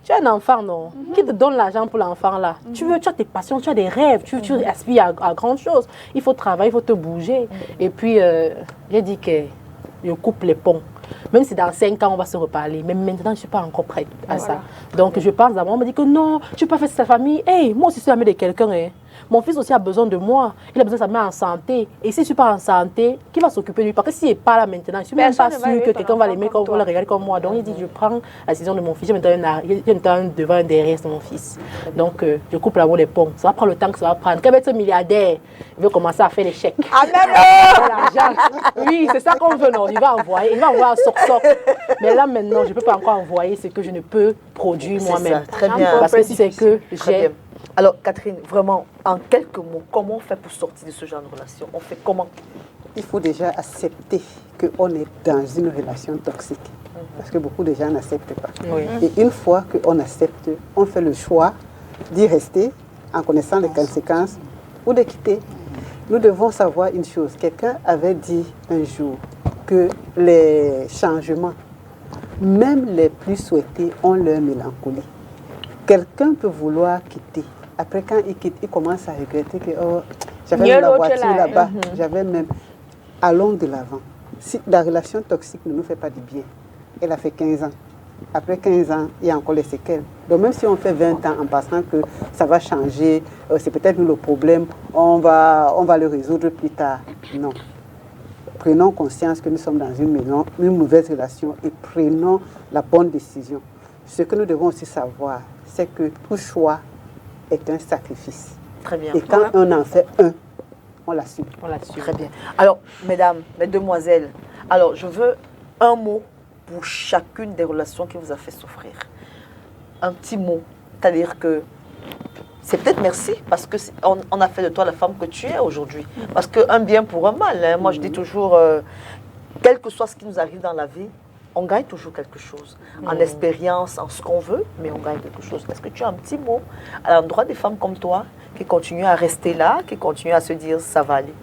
tu as un enfant, non? Qui te donne l'argent pour l'enfant là? Tu as tes passions, tu as des rêves, tu aspires à grandes choses. Il faut travailler, il faut te bouger. Et puis, j'ai dit que je coupe les ponts. Même si dans 5 ans, on va se reparler. Mais maintenant, je ne suis pas encore prête à ça. Donc, je pense d'abord, on me dit que non, tu ne peux pas faire sa famille. Hey, moi aussi, je suis l'ami de quelqu'un. Hein. Mon fils aussi a besoin de moi. Il a besoin de sa mère en santé. Et si je ne suis pas en santé, qui va s'occuper de lui? Parce que s'il n'est pas là maintenant, je ne suis même pas sûre que quelqu'un va l'aimer comme va le regarder comme moi. Donc, il dit, je prends la décision de mon fils. J'ai maintenant un devant, un derrière de mon fils. Donc, je coupe l'amour des ponts. Ça va prendre le temps que ça va prendre. Quand il va être milliardaire, il veut commencer à faire les chèques. Amen! Oui, c'est ça qu'on veut, non. Il va envoyer un soc-soc. Mais là, maintenant, je ne peux pas encore envoyer ce que je ne peux produire moi-même. Très bien. Parce que c'est que j'ai... Alors, Catherine, vraiment, en quelques mots, comment on fait pour sortir de ce genre de relation? On fait comment? Il faut déjà accepter qu'on est dans une relation toxique. Parce que beaucoup de gens n'acceptent pas. Et une fois qu'on accepte, on fait le choix d'y rester en connaissant les conséquences ou de quitter. Nous devons savoir une chose. Quelqu'un avait dit un jour que les changements, même les plus souhaités, ont leur mélancolie. Quelqu'un peut vouloir quitter. Après, quand il quitte, il commence à regretter que j'avais même la voiture là-bas, j'avais même... Allons de l'avant. Si la relation toxique ne nous fait pas du bien, elle a fait 15 ans. Après 15 ans, il y a encore les séquelles. Donc même si on fait 20 ans en pensant que ça va changer, c'est peut-être nous le problème, on va le résoudre plus tard. Non. Prenons conscience que nous sommes dans une mauvaise relation et prenons la bonne décision. Ce que nous devons aussi savoir, c'est que tout choix est un sacrifice. Très bien. Et quand on en fait un, on l'assume. Très bien. Alors, mesdames, mesdemoiselles, alors je veux un mot pour chacune des relations qui vous a fait souffrir. Un petit mot, c'est-à-dire que c'est peut-être merci parce qu'on a fait de toi la femme que tu es aujourd'hui. Parce qu'un bien pour un mal, hein. Moi je dis toujours, quel que soit ce qui nous arrive dans la vie, on gagne toujours quelque chose. En expérience, en ce qu'on veut, mais on gagne quelque chose. Est-ce que tu as un petit mot à l'endroit des femmes comme toi qui continuent à rester là, qui continuent à se dire ça va aller?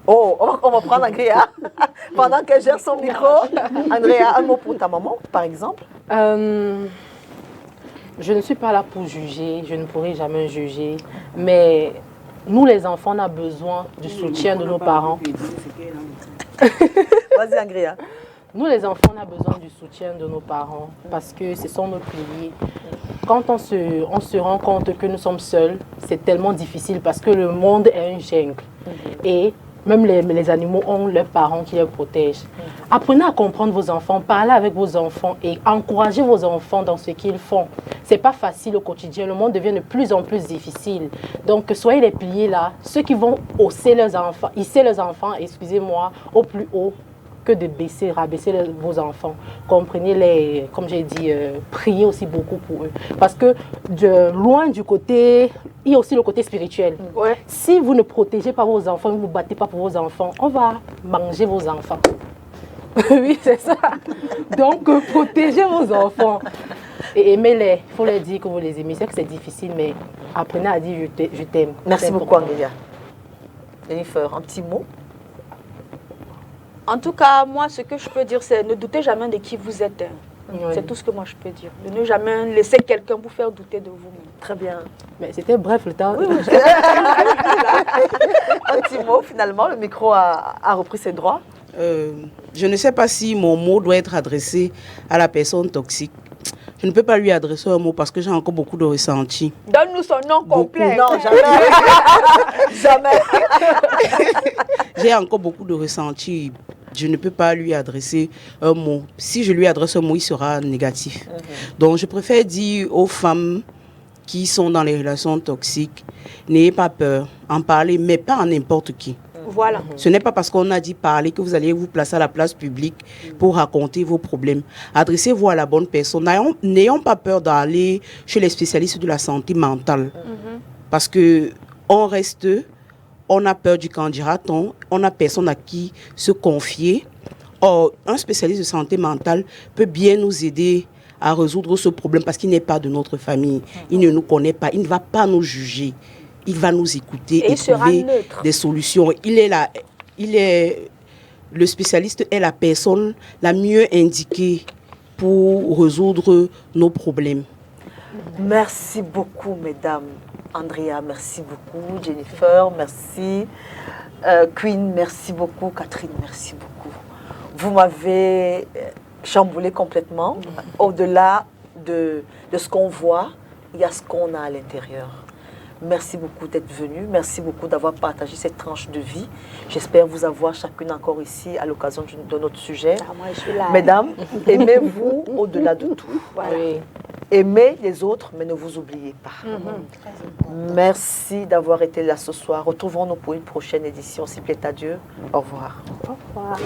Oh, on va prendre Andrea pendant qu'elle gère son micro. Andrea, un mot pour ta maman, par exemple? Je ne suis pas là pour juger, je ne pourrai jamais juger, mais nous les enfants, on a besoin du soutien de nos parents. Vas-y, Andrea. Nous les enfants, on a besoin du soutien de nos parents parce que ce sont nos piliers. Quand on se rend compte que nous sommes seuls, c'est tellement difficile parce que le monde est un jungle. Et même les animaux ont leurs parents qui les protègent. Apprenez à comprendre vos enfants, parlez avec vos enfants et encouragez vos enfants dans ce qu'ils font. Ce n'est pas facile au quotidien, le monde devient de plus en plus difficile. Donc soyez les piliers là, ceux qui vont hisser leurs enfants, excusez-moi, au plus haut que de rabaisser vos enfants. Comprenez-les, comme j'ai dit, priez aussi beaucoup pour eux. Parce que loin du côté, il y a aussi le côté spirituel. Ouais. Si vous ne protégez pas vos enfants, vous ne vous battez pas pour vos enfants, on va manger vos enfants. Oui, c'est ça. Donc, protégez vos enfants. Et aimez-les. Il faut leur dire que vous les aimez. C'est que c'est difficile, mais apprenez à dire je t'aime. Merci beaucoup, Angélia. Jennifer, un petit mot? En tout cas, moi, ce que je peux dire, c'est ne doutez jamais de qui vous êtes. Oui. C'est tout ce que moi je peux dire. De ne jamais laisser quelqu'un vous faire douter de vous-même. Très bien. Mais c'était bref le temps. Oui, oui. Un petit mot, finalement, le micro a repris ses droits. Je ne sais pas si mon mot doit être adressé à la personne toxique. Je ne peux pas lui adresser un mot parce que j'ai encore beaucoup de ressentis. Donne-nous son nom complet. Non, jamais. Jamais. J'ai encore beaucoup de ressentis. Je ne peux pas lui adresser un mot. Si je lui adresse un mot, il sera négatif. Donc, je préfère dire aux femmes qui sont dans les relations toxiques, n'ayez pas peur, en parler, mais pas à n'importe qui. Voilà. Ce n'est pas parce qu'on a dit parler que vous allez vous placer à la place publique pour raconter vos problèmes. Adressez-vous à la bonne personne. N'ayons pas peur d'aller chez les spécialistes de la santé mentale. Parce que on a peur du qu'en dira-t-on, on n'a personne à qui se confier. Or, un spécialiste de santé mentale peut bien nous aider à résoudre ce problème parce qu'il n'est pas de notre famille. Il ne nous connaît pas, il ne va pas nous juger. Il va nous écouter et trouver des solutions. Le spécialiste est la personne la mieux indiquée pour résoudre nos problèmes. Merci beaucoup, mesdames. Andrea, merci beaucoup. Jennifer, merci. Queen, merci beaucoup. Catherine, merci beaucoup. Vous m'avez chamboulé complètement. Au-delà de ce qu'on voit, il y a ce qu'on a à l'intérieur. Merci beaucoup d'être venu. Merci beaucoup d'avoir partagé cette tranche de vie. J'espère vous avoir chacune encore ici à l'occasion de notre sujet. Moi, je suis là. Mesdames, aimez-vous au-delà de tout. Voilà. Oui. Aimez les autres, mais ne vous oubliez pas. Merci d'avoir été là ce soir. Retrouvons-nous pour une prochaine édition. S'il plaît à Dieu. Au revoir. Au revoir.